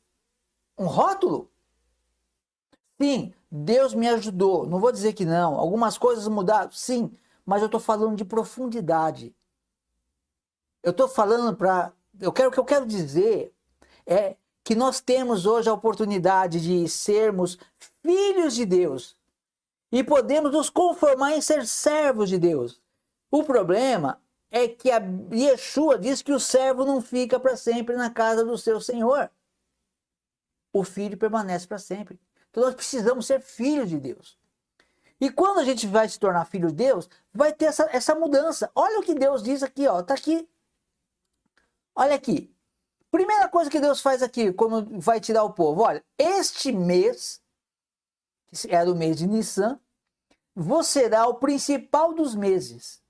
Speaker 1: Um rótulo? Sim, Deus me ajudou. Não vou dizer que não. Algumas coisas mudaram, sim, mas eu estou falando de profundidade. Eu estou falando para. O que eu quero dizer é que nós temos hoje a oportunidade de sermos filhos de Deus e podemos nos conformar em ser servos de Deus. O problema é que a Yeshua diz que o servo não fica para sempre na casa do seu senhor. O filho permanece para sempre. Então nós precisamos ser filhos de Deus. E quando a gente vai se tornar filho de Deus, vai ter essa mudança. Olha o que Deus diz aqui, ó, tá aqui. Olha aqui. Primeira coisa que Deus faz aqui, quando vai tirar o povo. Olha, este mês, que era o mês de Nissan, vos será o principal dos meses.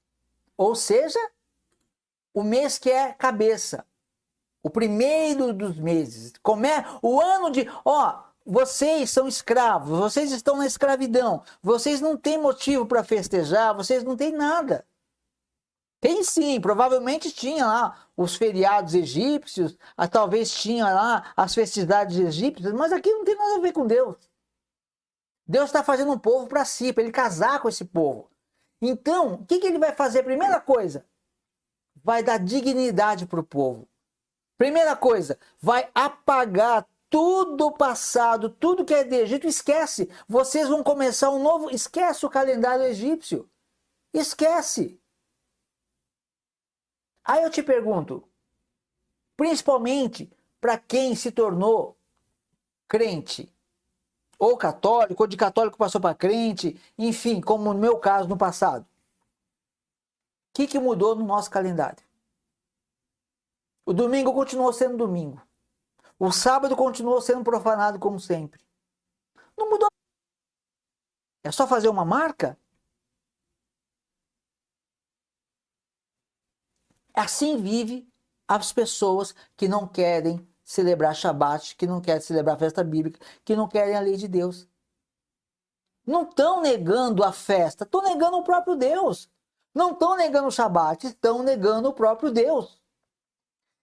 Speaker 1: Ou seja, o mês que é cabeça. O primeiro dos meses. O ano de... Ó, vocês são escravos, vocês estão na escravidão. Vocês não têm motivo para festejar, vocês não têm nada. Tem sim, provavelmente tinha lá os feriados egípcios, talvez tinha lá as festividades egípcias, mas aqui não tem nada a ver com Deus. Deus está fazendo um povo para si, para ele casar com esse povo. Então, o que ele vai fazer? Primeira coisa, vai dar dignidade para o povo. Primeira coisa, vai apagar tudo o passado, tudo que é do Egito, esquece. Vocês vão começar um novo, esquece o calendário egípcio. Esquece. Aí eu te pergunto, principalmente para quem se tornou crente, ou católico, ou de católico passou para crente, enfim, como no meu caso no passado. O que mudou no nosso calendário? O domingo continuou sendo domingo. O sábado continuou sendo profanado como sempre. Não mudou. É só fazer uma marca? Assim vive as pessoas que não querem celebrar Shabat, que não querem celebrar a festa bíblica, que não querem a lei de Deus. Não estão negando a festa, estão negando o próprio Deus. Não estão negando o Shabat, estão negando o próprio Deus.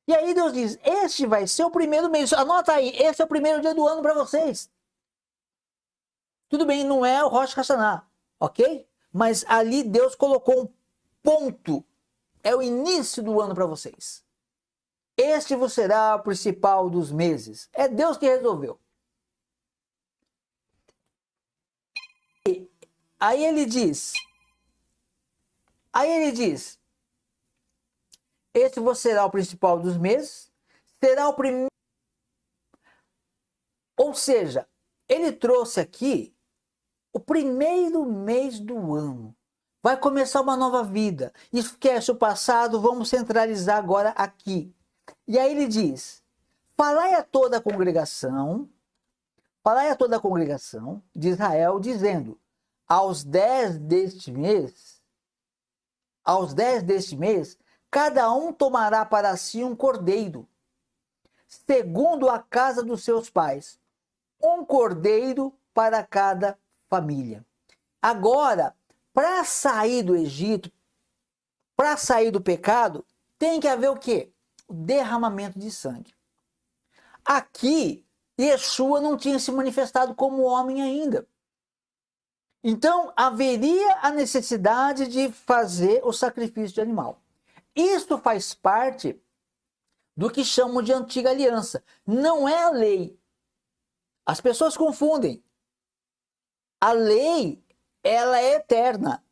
Speaker 1: E aí Deus diz, este vai ser o primeiro mês. Anota aí, esse é o primeiro dia do ano para vocês. Tudo bem, não é o Rosh Hashanah, ok? Mas ali Deus colocou um ponto. É o início do ano para vocês. Este vos será o principal dos meses. É Deus que resolveu. E aí ele diz, este vos será o principal dos meses, será o primeiro. Ou seja, ele trouxe aqui o primeiro mês do ano. Vai começar uma nova vida. Esquece o passado, vamos centralizar agora aqui. E aí ele diz, falai a toda a congregação de Israel, dizendo, aos 10 deste mês, cada um tomará para si um cordeiro, segundo a casa dos seus pais, um cordeiro para cada família. Agora, para sair do Egito, para sair do pecado, tem que haver o quê? O derramamento de sangue. Aqui, Yeshua não tinha se manifestado como homem ainda. Então, haveria a necessidade de fazer o sacrifício de animal. Isso faz parte do que chamam de antiga aliança. Não é a lei. As pessoas confundem. A lei, ela é eterna.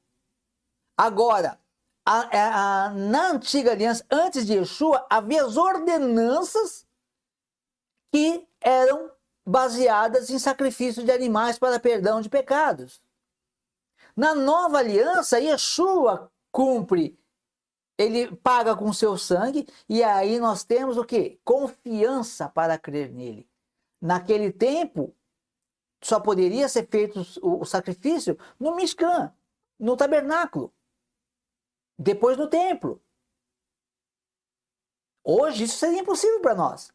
Speaker 1: Agora, na antiga aliança, antes de Yeshua, havia as ordenanças que eram baseadas em sacrifício de animais para perdão de pecados. Na nova aliança, Yeshua cumpre, ele paga com seu sangue, e aí nós temos o quê? Confiança para crer nele. Naquele tempo, só poderia ser feito o sacrifício no Mishkan, no tabernáculo. Depois no templo. Hoje isso seria impossível para nós.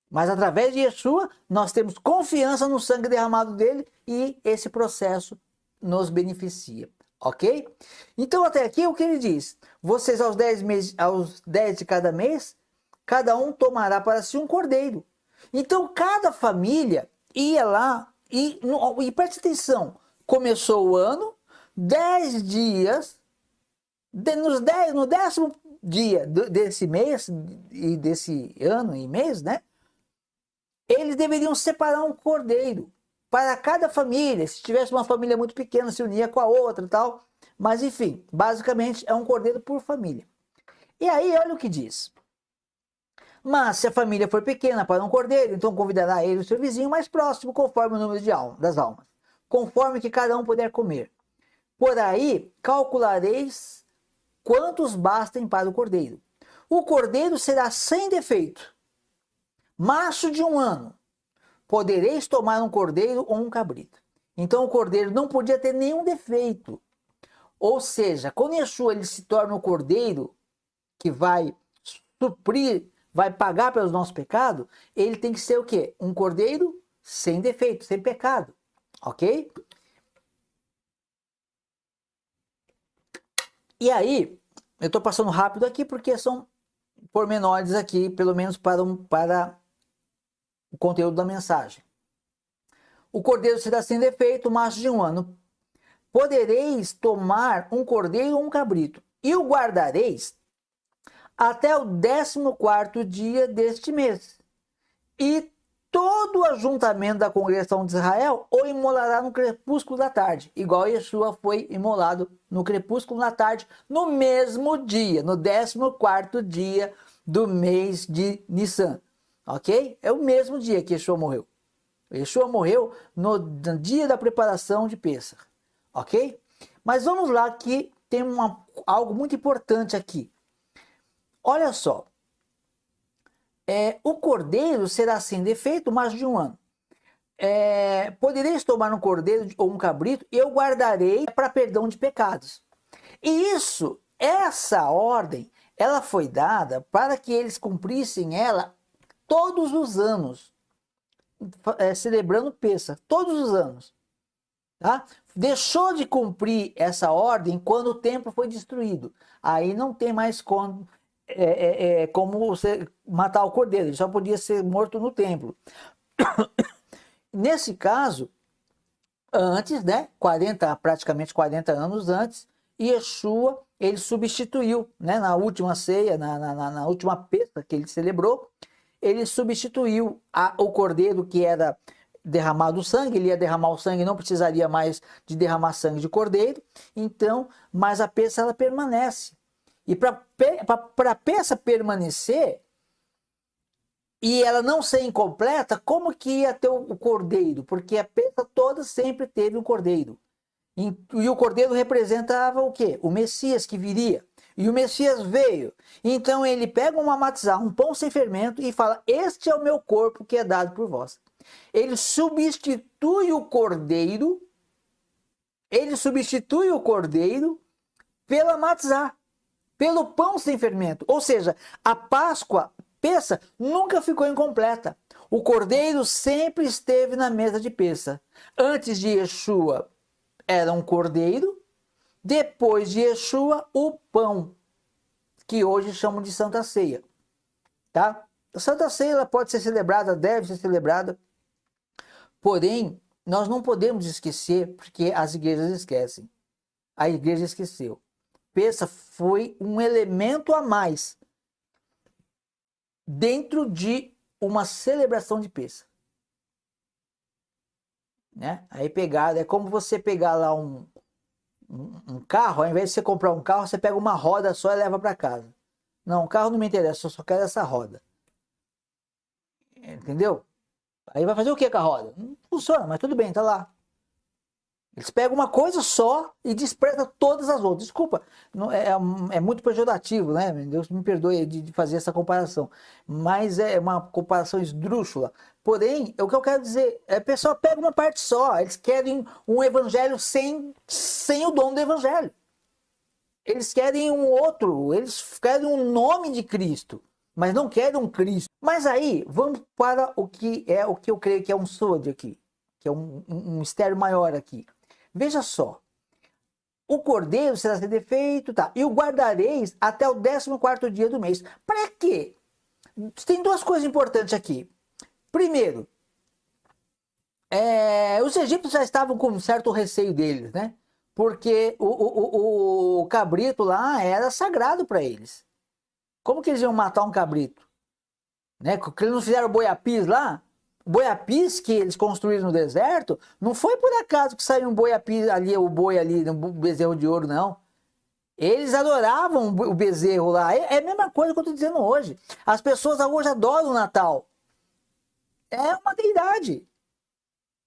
Speaker 1: Mas através de Yeshua, nós temos confiança no sangue derramado dele e esse processo nos beneficia. Ok? Então até aqui o que ele diz? Vocês aos 10 de cada mês, cada um tomará para si um cordeiro. Então cada família ia lá E preste atenção, começou o ano, 10 dias, no 10º dia desse mês, e desse ano e mês, né? Eles deveriam separar um cordeiro para cada família. Se tivesse uma família muito pequena, se unia com a outra e tal. Mas enfim, basicamente é um cordeiro por família. E aí, olha o que diz. Mas se a família for pequena para um cordeiro, então convidará ele o seu vizinho mais próximo, conforme o número das almas, conforme que cada um puder comer. Por aí calculareis quantos bastem para o cordeiro. O cordeiro será sem defeito, macho de 1 ano. Podereis tomar um cordeiro ou um cabrito. Então o cordeiro não podia ter nenhum defeito. Ou seja, quando Yeshua ele se torna o cordeiro que vai suprir, vai pagar pelos nossos pecados, ele tem que ser o quê? Um cordeiro sem defeito, sem pecado. Ok? E aí, eu estou passando rápido aqui porque são pormenores aqui, pelo menos para o conteúdo da mensagem. O cordeiro será sem defeito, macho de 1 ano. Podereis tomar um cordeiro ou um cabrito, e o guardareis até o 14º dia deste mês. E todo o ajuntamento da congregação de Israel o imolará no crepúsculo da tarde, igual Yeshua foi imolado no crepúsculo da tarde, no mesmo dia, no 14º dia do mês de Nissan. Ok? É o mesmo dia que Yeshua morreu. Yeshua morreu no dia da preparação de Pêssar. Ok? Mas vamos lá que tem algo muito importante aqui. Olha só. O cordeiro será sem defeito, macho de 1 ano. Podereis tomar um cordeiro ou um cabrito, e eu guardarei para perdão de pecados. E essa ordem, ela foi dada para que eles cumprissem ela todos os anos, celebrando Pêssar, todos os anos. Tá? Deixou de cumprir essa ordem quando o templo foi destruído. Aí não tem mais como você matar o cordeiro, ele só podia ser morto no templo. Nesse caso, antes, né, praticamente 40 anos antes, Yeshua, ele substituiu, né, na última ceia, na última Pêssar que ele celebrou, ele substituiu o cordeiro que era derramado o sangue, ele ia derramar o sangue, não precisaria mais de derramar sangue de cordeiro, então, mas a Pêssar ela permanece. E para a Pêssar permanecer e ela não ser incompleta, como que ia ter o cordeiro? Porque a Pêssar toda sempre teve um cordeiro. E o cordeiro representava o quê? O Messias que viria. E o Messias veio. Então ele pega uma matzá, um pão sem fermento, e fala: este é o meu corpo que é dado por vós. Ele substitui o cordeiro, pela matzá, pelo pão sem fermento. Ou seja, a Páscoa, Pêssar, nunca ficou incompleta. O cordeiro sempre esteve na mesa de Pêssar. Antes de Yeshua era um cordeiro, depois de Yeshua, o pão, que hoje chamam de Santa Ceia. Tá? A Santa Ceia ela pode ser celebrada, deve ser celebrada, porém, nós não podemos esquecer, porque as igrejas esquecem. A igreja esqueceu. Pêssar foi um elemento a mais dentro de uma celebração de Pêssar. Né? Aí é como você pegar lá um carro, ao invés de você comprar um carro, você pega uma roda só e leva para casa. Não, o carro não me interessa, eu só quero essa roda. Entendeu? Aí vai fazer o que com a roda? Não funciona, mas tudo bem, tá lá. Eles pegam uma coisa só e desprezam todas as outras. Desculpa, não, é muito pejorativo, né? Deus me perdoe de fazer essa comparação. Mas é uma comparação esdrúxula. Porém, o que eu quero dizer é que a pessoa pega uma parte só. Eles querem um evangelho sem o dom do evangelho. Eles querem eles querem um nome de Cristo, mas não querem um Cristo. Mas aí, vamos para o que eu creio que é um sode aqui, que é um mistério maior aqui. Veja só, o cordeiro será sem defeito, tá? E o guardareis até o 14º dia do mês. Para quê? Tem duas coisas importantes aqui. Primeiro, os egípcios já estavam com um certo receio deles, né? Porque o cabrito lá era sagrado para eles. Como que eles iam matar um cabrito? Né? Porque eles não fizeram boiapis lá? Boiapis que eles construíram no deserto, não foi por acaso que saiu um boiapis ali, o boi ali, um bezerro de ouro, não. Eles adoravam o bezerro lá. É a mesma coisa que eu estou dizendo hoje. As pessoas hoje adoram o Natal. É uma deidade.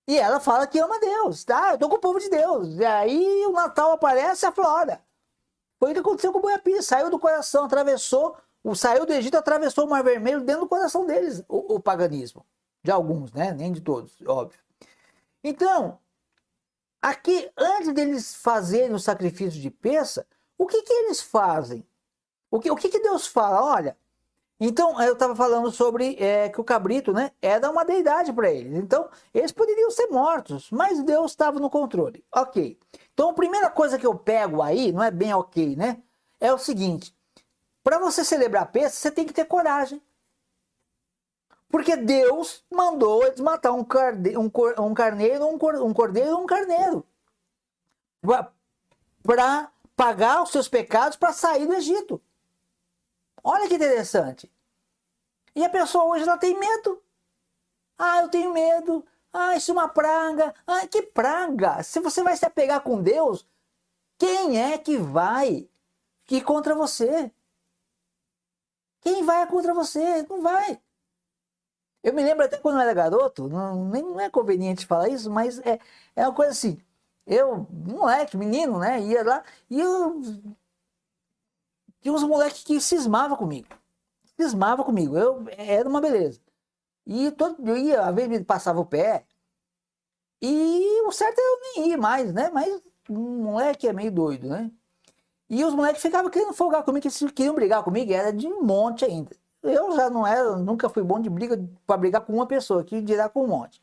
Speaker 1: E ela fala que ama Deus, tá? Eu tô com o povo de Deus. E aí o Natal aparece e aflora. Foi o que aconteceu com o Boiapis. Saiu do coração, atravessou, saiu do Egito, atravessou o Mar Vermelho dentro do coração deles, o paganismo. De alguns, né? Nem de todos, óbvio. Então, aqui, antes deles fazerem o sacrifício de peça, o que eles fazem? O que Deus fala? Olha, então eu estava falando sobre que o cabrito, né, era uma deidade para eles. Então, eles poderiam ser mortos, mas Deus estava no controle. Ok. Então, a primeira coisa que eu pego aí, não é bem ok, né? É o seguinte: para você celebrar a peça, você tem que ter coragem. Porque Deus mandou eles matar um cordeiro, um cordeiro ou um carneiro. Para pagar os seus pecados para sair do Egito. Olha que interessante. E a pessoa hoje ela tem medo. Ah, eu tenho medo. Ah, isso é uma praga. Ah, que praga? Se você vai se apegar com Deus, quem é que vai ir contra você? Quem vai contra você? Não vai. Eu me lembro até quando eu era garoto, não é conveniente falar isso, mas é uma coisa assim. Eu, moleque, menino, né, ia lá e tinha uns moleques que cismavam comigo. Cismava comigo. Era uma beleza. E todo dia, às vezes, me passava o pé. E o certo era eu nem ir mais, né? Mas um moleque é meio doido, né? E os moleques ficavam querendo folgar comigo, que eles queriam brigar comigo, e era de um monte ainda. Eu já não era, nunca fui bom de briga para brigar com uma pessoa, que dirá com um monte.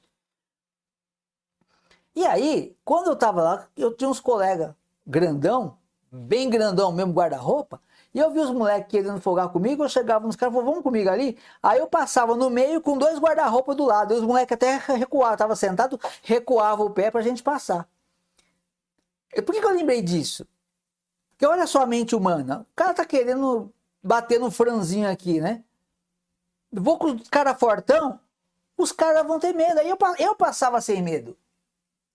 Speaker 1: E aí, quando eu tava lá, eu tinha uns colegas grandão, bem grandão mesmo, guarda-roupa, e eu vi os moleques querendo folgar comigo, eu chegava nos caras e falava, vamos comigo ali? Aí eu passava no meio com dois guarda-roupa do lado, e os moleques até recuavam, tava sentado, recuava o pé pra gente passar. E por que eu lembrei disso? Porque olha só a mente humana, o cara tá querendo bater no franzinho aqui, né? Vou com os caras fortão, os caras vão ter medo, aí eu passava sem medo.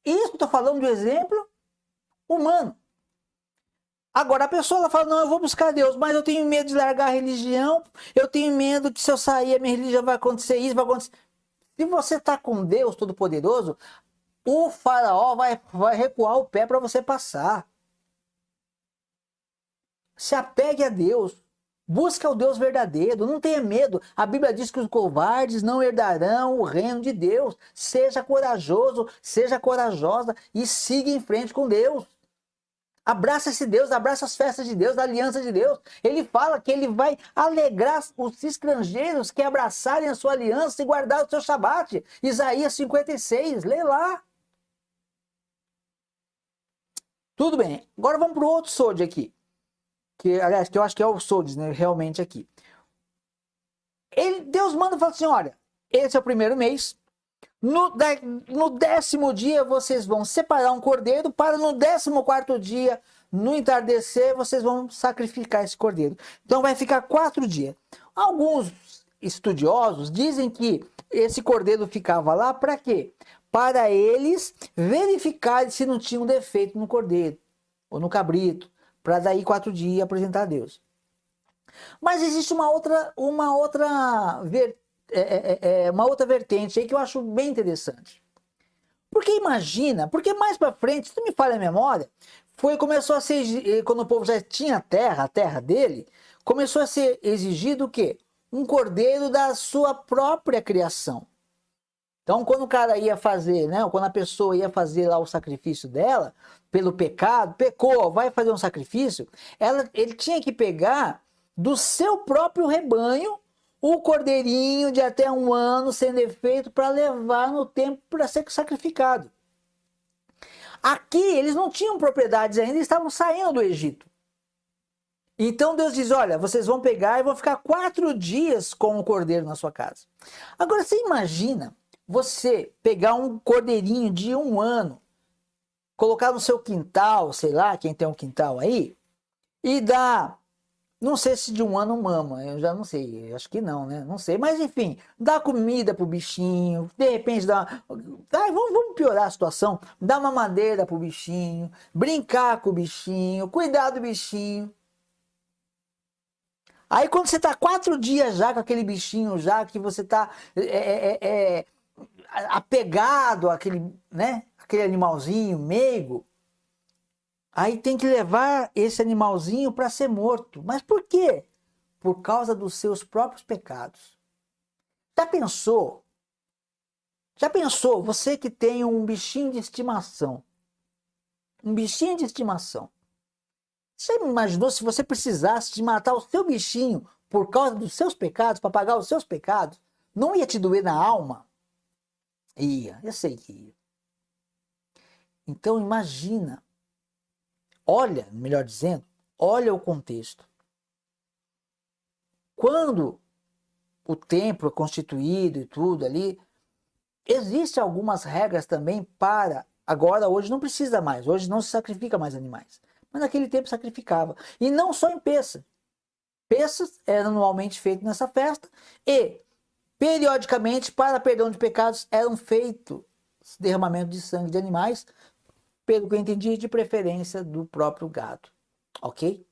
Speaker 1: Isso eu tô falando do exemplo humano. Agora a pessoa ela fala, não, eu vou buscar Deus, mas eu tenho medo de largar a religião, eu tenho medo que se eu sair a minha religião vai acontecer isso, vai acontecer. Se você está com Deus Todo-Poderoso, o faraó vai recuar o pé para você passar. Se apegue a Deus, busca o Deus verdadeiro, não tenha medo. A Bíblia diz que os covardes não herdarão o reino de Deus. Seja corajoso, seja corajosa e siga em frente com Deus. Abraça esse Deus, abraça as festas de Deus, a aliança de Deus. Ele fala que ele vai alegrar os estrangeiros que abraçarem a sua aliança e guardar o seu Shabat. Isaías 56, lê lá. Tudo bem, agora vamos para o outro sode aqui. Aliás, que eu acho que é o sodes, né, realmente aqui. Deus manda e fala assim, olha, esse é o primeiro mês. No 10º dia vocês vão separar um cordeiro para no 14º dia, no entardecer, vocês vão sacrificar esse cordeiro. Então vai ficar 4 dias. Alguns estudiosos dizem que esse cordeiro ficava lá para quê? Para eles verificarem se não tinha um defeito no cordeiro ou no cabrito, para daí 4 dias apresentar a Deus. Mas existe uma outra vertente aí que eu acho bem interessante. Porque imagina, porque mais para frente, se não me falha a memória, começou a ser, quando o povo já tinha a terra dele, começou a ser exigido o quê? Um cordeiro da sua própria criação. Então, quando o cara ia fazer, né, quando a pessoa ia fazer lá o sacrifício dela, pelo pecado, pecou, vai fazer um sacrifício, ele tinha que pegar do seu próprio rebanho o cordeirinho de até 1 ano sem defeito para levar no templo para ser sacrificado. Aqui eles não tinham propriedades ainda, eles estavam saindo do Egito. Então Deus diz, olha, vocês vão pegar e vão ficar 4 dias com o cordeiro na sua casa. Agora você imagina você pegar um cordeirinho de 1 ano, colocar no seu quintal, sei lá, quem tem um quintal aí, e dar, não sei se de 1 ano mama, eu já não sei, acho que não, né? Não sei, mas enfim, dá comida pro bichinho, de repente dá, vamos piorar a situação, dá uma madeira pro bichinho, brincar com o bichinho, cuidar do bichinho. Aí quando você tá 4 dias já com aquele bichinho já, que você tá apegado àquele, né, aquele animalzinho meigo, aí tem que levar esse animalzinho para ser morto. Mas por quê? Por causa dos seus próprios pecados. Já pensou? Já pensou, você que tem um bichinho de estimação? Um bichinho de estimação. Você imaginou se você precisasse de matar o seu bichinho por causa dos seus pecados, para pagar os seus pecados? Não ia te doer na alma? Ia, eu sei que ia. Então imagina, olha, melhor dizendo, olha o contexto. Quando o templo é constituído e tudo ali, existem algumas regras também para... Agora, hoje não precisa mais, hoje não se sacrifica mais animais. Mas naquele tempo sacrificava. E não só em Pêssah. Pêssah era anualmente feito nessa festa e, periodicamente, para perdão de pecados, eram feitos derramamento de sangue de animais, pelo que eu entendi, de preferência do próprio gado. Ok?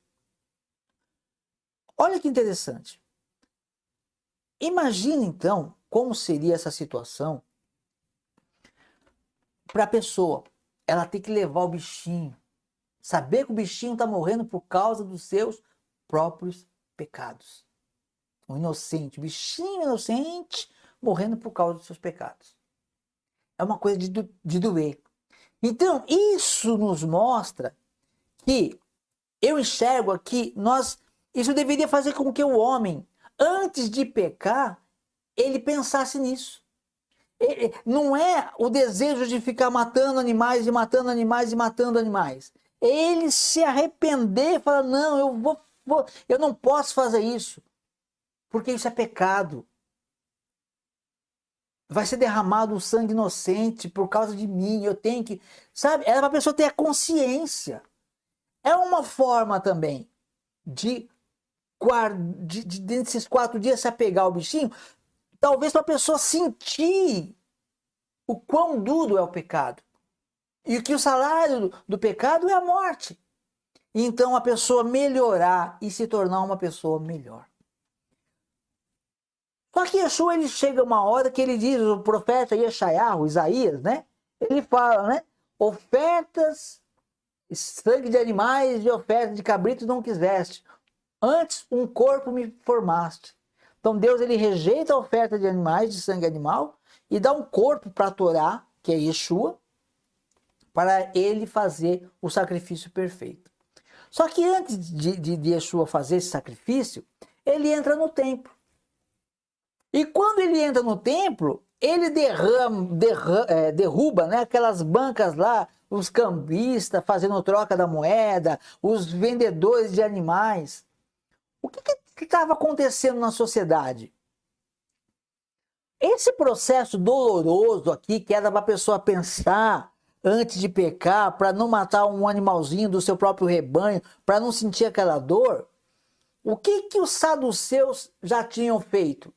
Speaker 1: Olha que interessante. Imagina, então, como seria essa situação para a pessoa. Ela tem que levar o bichinho. Saber que o bichinho está morrendo por causa dos seus próprios pecados. O inocente, o bichinho inocente, morrendo por causa dos seus pecados. É uma coisa de doer. Então, isso nos mostra que eu enxergo aqui, isso deveria fazer com que o homem, antes de pecar, ele pensasse nisso. Não é o desejo de ficar matando animais e matando animais e matando animais. Ele se arrepender e falar, não, eu não posso fazer isso, porque isso é pecado. Vai ser derramado um sangue inocente por causa de mim, eu tenho que... Sabe, era para a pessoa ter a consciência. É uma forma também desses 4 dias se apegar ao bichinho, talvez para a pessoa sentir o quão duro é o pecado. E que o salário do pecado é a morte. Então a pessoa melhorar e se tornar uma pessoa melhor. Só que Yeshua, ele chega uma hora que ele diz, o profeta Yeshayahu, Isaías, né? Ele fala, né? Ofertas, sangue de animais e ofertas de cabritos não quiseste. Antes um corpo me formaste. Então Deus, ele rejeita a oferta de animais, de sangue animal, e dá um corpo para a Torá, que é Yeshua, para ele fazer o sacrifício perfeito. Só que antes de Yeshua fazer esse sacrifício, ele entra no templo. E quando ele entra no templo, ele derruba, né, aquelas bancas lá, os cambistas fazendo troca da moeda, os vendedores de animais. O que estava acontecendo na sociedade? Esse processo doloroso aqui, que era para a pessoa pensar antes de pecar, para não matar um animalzinho do seu próprio rebanho, para não sentir aquela dor, o que os saduceus já tinham feito?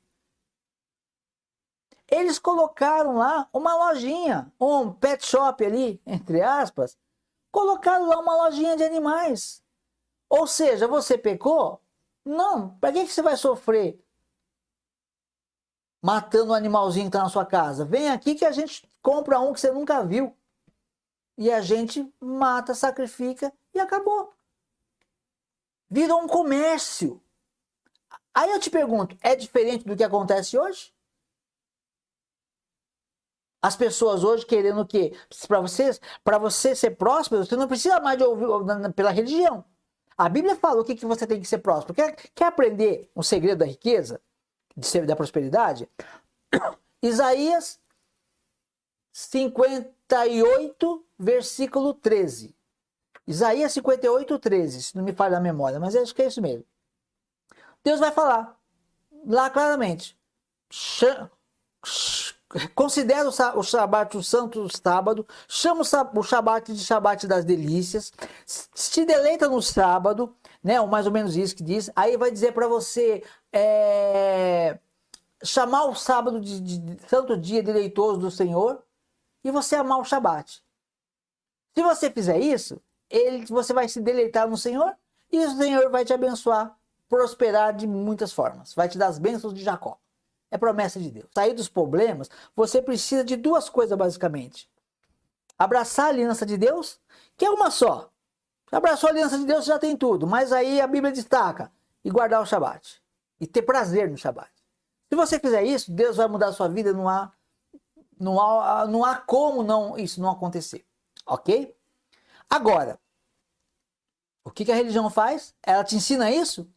Speaker 1: Eles colocaram lá uma lojinha, um pet shop ali, entre aspas, colocaram lá uma lojinha de animais. Ou seja, você pecou? Não, para que você vai sofrer matando um animalzinho que está na sua casa? Vem aqui que a gente compra um que você nunca viu. E a gente mata, sacrifica e acabou. Virou um comércio. Aí eu te pergunto, é diferente do que acontece hoje? As pessoas hoje querendo o quê? Para você ser próspero, você não precisa mais de ouvir pela religião. A Bíblia fala o que você tem que ser próspero. Quer aprender um segredo da riqueza? Da prosperidade? Isaías 58, versículo 13. Isaías 58, 13, se não me falha a memória, mas acho que é isso mesmo. Deus vai falar lá claramente. considera o Shabat o santo sábado, chama o Shabat de Shabat das delícias, se deleita no sábado, né? Ou mais ou menos isso que diz. Aí vai dizer para você chamar o sábado de santo dia deleitoso do Senhor e você amar o Shabat. Se você fizer isso, você vai se deleitar no Senhor e o Senhor vai te abençoar, prosperar de muitas formas. Vai te dar as bênçãos de Jacó. É promessa de Deus. Sair dos problemas, você precisa de duas coisas basicamente. Abraçar a aliança de Deus, que é uma só. Abraçou a aliança de Deus, já tem tudo. Mas aí a Bíblia destaca. E guardar o Shabat. E ter prazer no Shabat. Se você fizer isso, Deus vai mudar a sua vida. Não há como isso não acontecer. Ok? Agora, o que a religião faz? Ela te ensina isso?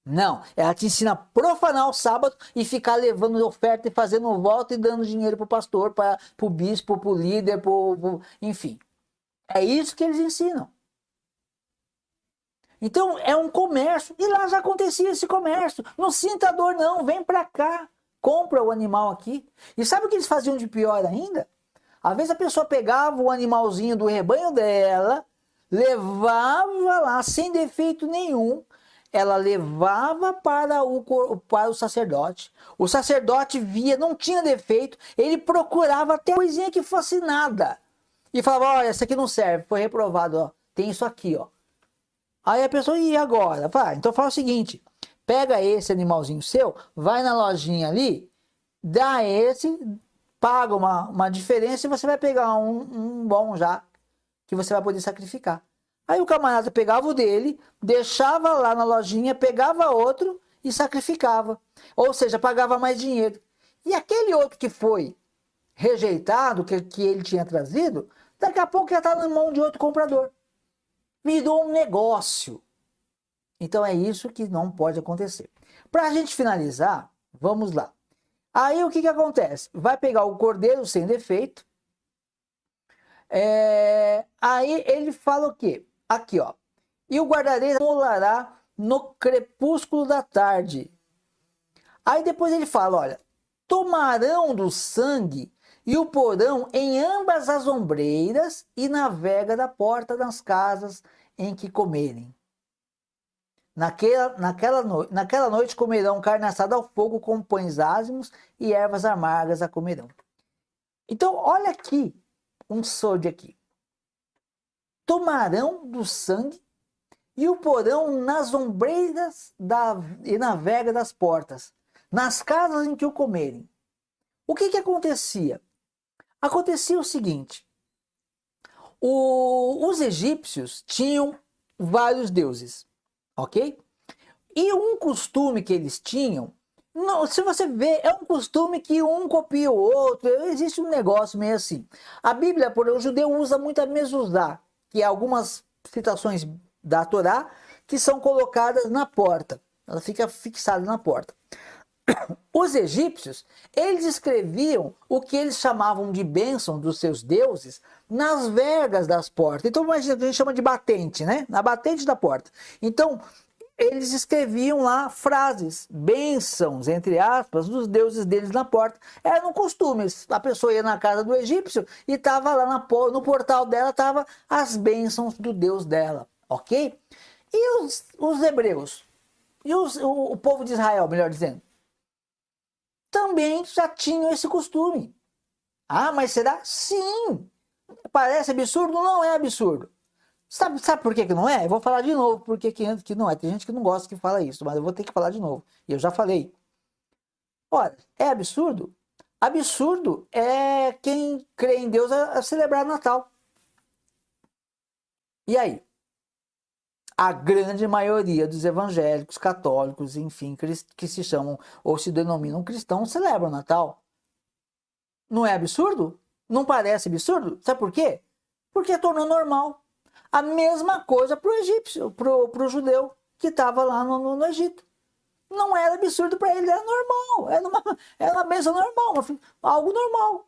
Speaker 1: Não, ela te ensina a profanar o sábado e ficar levando oferta e fazendo voto e dando dinheiro para o pastor, para o bispo, para o líder, enfim. É isso que eles ensinam. Então é um comércio, e lá já acontecia esse comércio. Não sinta dor não, vem para cá, compra o animal aqui. E sabe o que eles faziam de pior ainda? Às vezes a pessoa pegava o animalzinho do rebanho dela, levava lá sem defeito nenhum, ela levava para o sacerdote. O sacerdote via, não tinha defeito, ele procurava até coisinha que fosse nada. E falava, olha, essa aqui não serve, foi reprovado, ó, tem isso aqui, ó. Aí a pessoa, e agora? Então fala o seguinte, pega esse animalzinho seu, vai na lojinha ali, dá esse, paga uma diferença e você vai pegar um bom já, que você vai poder sacrificar. Aí o camarada pegava o dele, deixava lá na lojinha, pegava outro e sacrificava. Ou seja, pagava mais dinheiro. E aquele outro que foi rejeitado, que ele tinha trazido, daqui a pouco já está na mão de outro comprador. Virou um negócio. Então é isso que não pode acontecer. Para a gente finalizar, vamos lá. Aí o que acontece? Vai pegar o cordeiro sem defeito. Aí ele fala o quê? Aqui, ó. E o guardareira molará no crepúsculo da tarde. Aí depois ele fala, olha, tomarão do sangue e o porão em ambas as ombreiras e na vega da porta das casas em que comerem. Naquela noite comerão carne assada ao fogo com pães ázimos e ervas amargas a comerão. Então, olha aqui, um sode aqui. Tomarão do sangue e o porão nas ombreiras e na vega das portas, nas casas em que o comerem. O que acontecia? Acontecia o seguinte, os egípcios tinham vários deuses, ok? E um costume que eles tinham, se você vê, é um costume que um copia o outro, existe um negócio meio assim. A Bíblia, o judeu usa muito a mezuzá, que é algumas citações da Torá que são colocadas na porta. Ela fica fixada na porta. Os egípcios, eles escreviam o que eles chamavam de bênção dos seus deuses nas vergas das portas. Então, a gente chama de batente, né? Na batente da porta. Então, eles escreviam lá frases, bênçãos, entre aspas, dos deuses deles na porta. Era um costume. A pessoa ia na casa do egípcio e estava lá no portal dela, estavam as bênçãos do deus dela, ok? E os hebreus? E o povo de Israel, melhor dizendo? Também já tinham esse costume. Ah, mas será? Sim! Parece absurdo? Não é absurdo. Sabe por que não é? Eu vou falar de novo porque que não é. Tem gente que não gosta que fala isso, mas eu vou ter que falar de novo. E eu já falei. Olha, é absurdo? Absurdo é quem crê em Deus a celebrar Natal. E aí? A grande maioria dos evangélicos, católicos, enfim, que se chamam ou se denominam cristãos, celebram Natal. Não é absurdo? Não parece absurdo? Sabe por quê? Porque tornou normal. A mesma coisa para o egípcio, para o judeu que estava lá no Egito. Não era absurdo para ele, era normal. Era uma mesa normal, algo normal.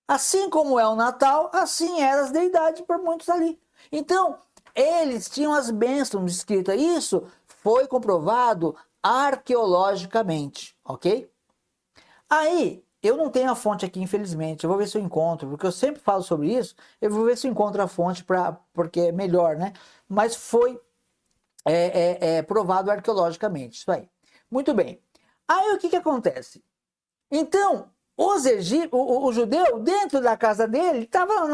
Speaker 1: Assim como é o Natal, assim eram as deidades para muitos ali. Então, eles tinham as bênçãos escritas. Isso foi comprovado arqueologicamente, ok? Aí, Eu não tenho a fonte aqui, infelizmente. Eu vou ver se eu encontro, porque eu sempre falo sobre isso. Eu vou ver se eu encontro a fonte, porque é melhor, né? Mas foi provado arqueologicamente, isso aí. Muito bem. Aí o que que acontece? Então, o judeu, dentro da casa dele, estava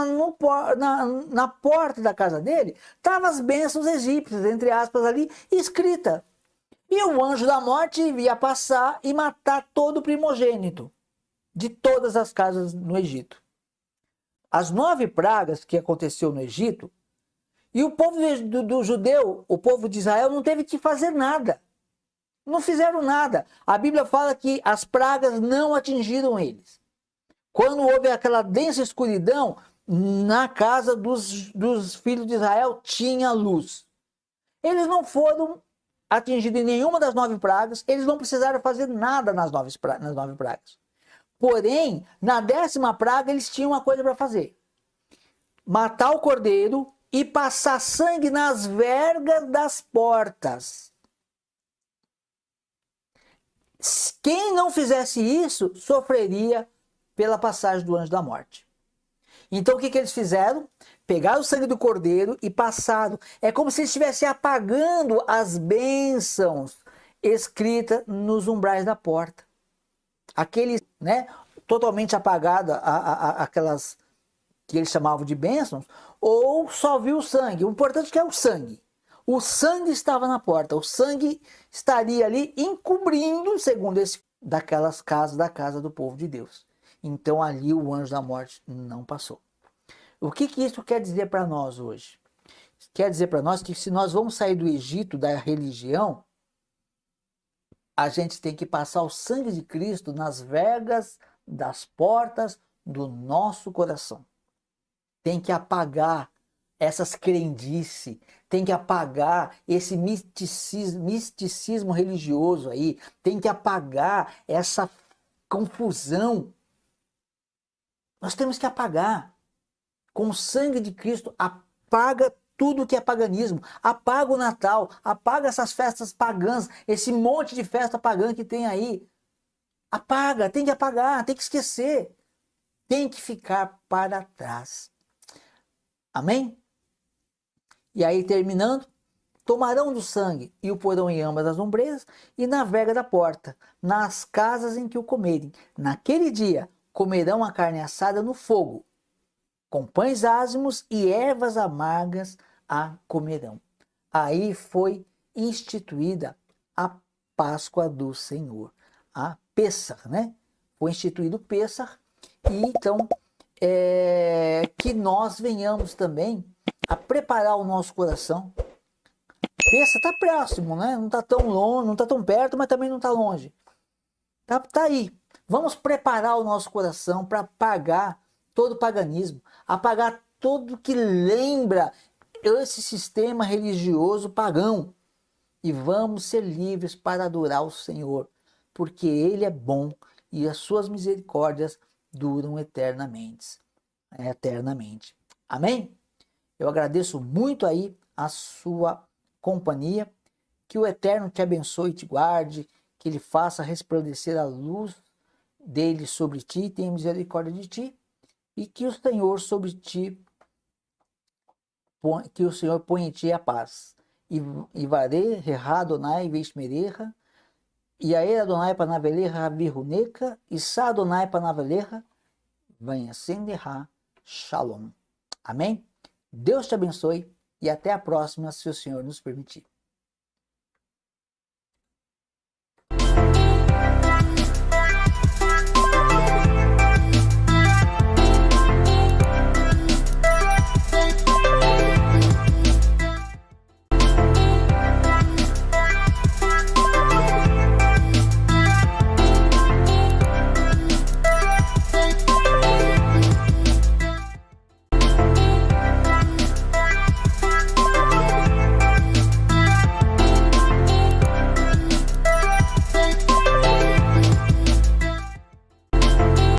Speaker 1: na porta da casa dele, estavam as bênçãos egípcias, entre aspas, ali, escrita. E o anjo da morte ia passar e matar todo o primogênito de todas as casas no Egito. As 9 pragas que aconteceu no Egito, e o povo do judeu, o povo de Israel, não teve que fazer nada. Não fizeram nada. A Bíblia fala que as pragas não atingiram eles. Quando houve aquela densa escuridão, na casa dos filhos de Israel tinha luz. Eles não foram atingidos em nenhuma das 9 pragas, eles não precisaram fazer nada nas 9 pragas. Porém, na 10ª praga, eles tinham uma coisa para fazer: matar o cordeiro e passar sangue nas vergas das portas. Quem não fizesse isso, sofreria pela passagem do anjo da morte. Então o que eles fizeram? Pegaram o sangue do cordeiro e passaram. É como se eles estivessem apagando as bênçãos escritas nos umbrais da porta. Aqueles, né, totalmente apagadas, aquelas que eles chamavam de bênçãos, ou só viu o sangue. O importante é que é o sangue. O sangue estava na porta, o sangue estaria ali encobrindo, segundo daquelas casas, da casa do povo de Deus. Então ali o anjo da morte não passou. O que isso quer dizer para nós hoje? Quer dizer para nós que se nós vamos sair do Egito, da religião, a gente tem que passar o sangue de Cristo nas vergas das portas do nosso coração. Tem que apagar essas crendices, tem que apagar esse misticismo religioso aí, tem que apagar essa confusão. Nós temos que apagar. Com o sangue de Cristo, apaga tudo que é paganismo, apaga o Natal, apaga essas festas pagãs, esse monte de festa pagã que tem aí. Apaga, tem que apagar, tem que esquecer, tem que ficar para trás. Amém? E aí, terminando, tomarão do sangue e o porão em ambas as ombreiras e na verga da porta, nas casas em que o comerem. Naquele dia, comerão a carne assada no fogo, com pães ázimos e ervas amargas a comerão. Aí foi instituída a Páscoa do Senhor, a Pêssar, né? Foi instituído o Pêssar, e então que nós venhamos também a preparar o nosso coração. Pêssar está próximo, né? Não está tão longe, não está tão perto, mas também não está longe. Tá aí. Vamos preparar o nosso coração para apagar todo o paganismo, apagar tudo que lembra esse sistema religioso pagão, e vamos ser livres para adorar o Senhor, porque Ele é bom e as suas misericórdias duram eternamente. Amém? Eu agradeço muito aí a sua companhia, que o Eterno te abençoe e te guarde, que Ele faça resplandecer a luz dele sobre ti, tenha misericórdia de ti, e que o Senhor sobre ti, que o Senhor ponha em ti a paz. E varei, rerá, Adonai, veshmerecha, e aí Adonai panavelecha, viruneca, e sa Adonai panavelecha, venha senderá, shalom. Amém? Deus te abençoe e até a próxima, se o Senhor nos permitir.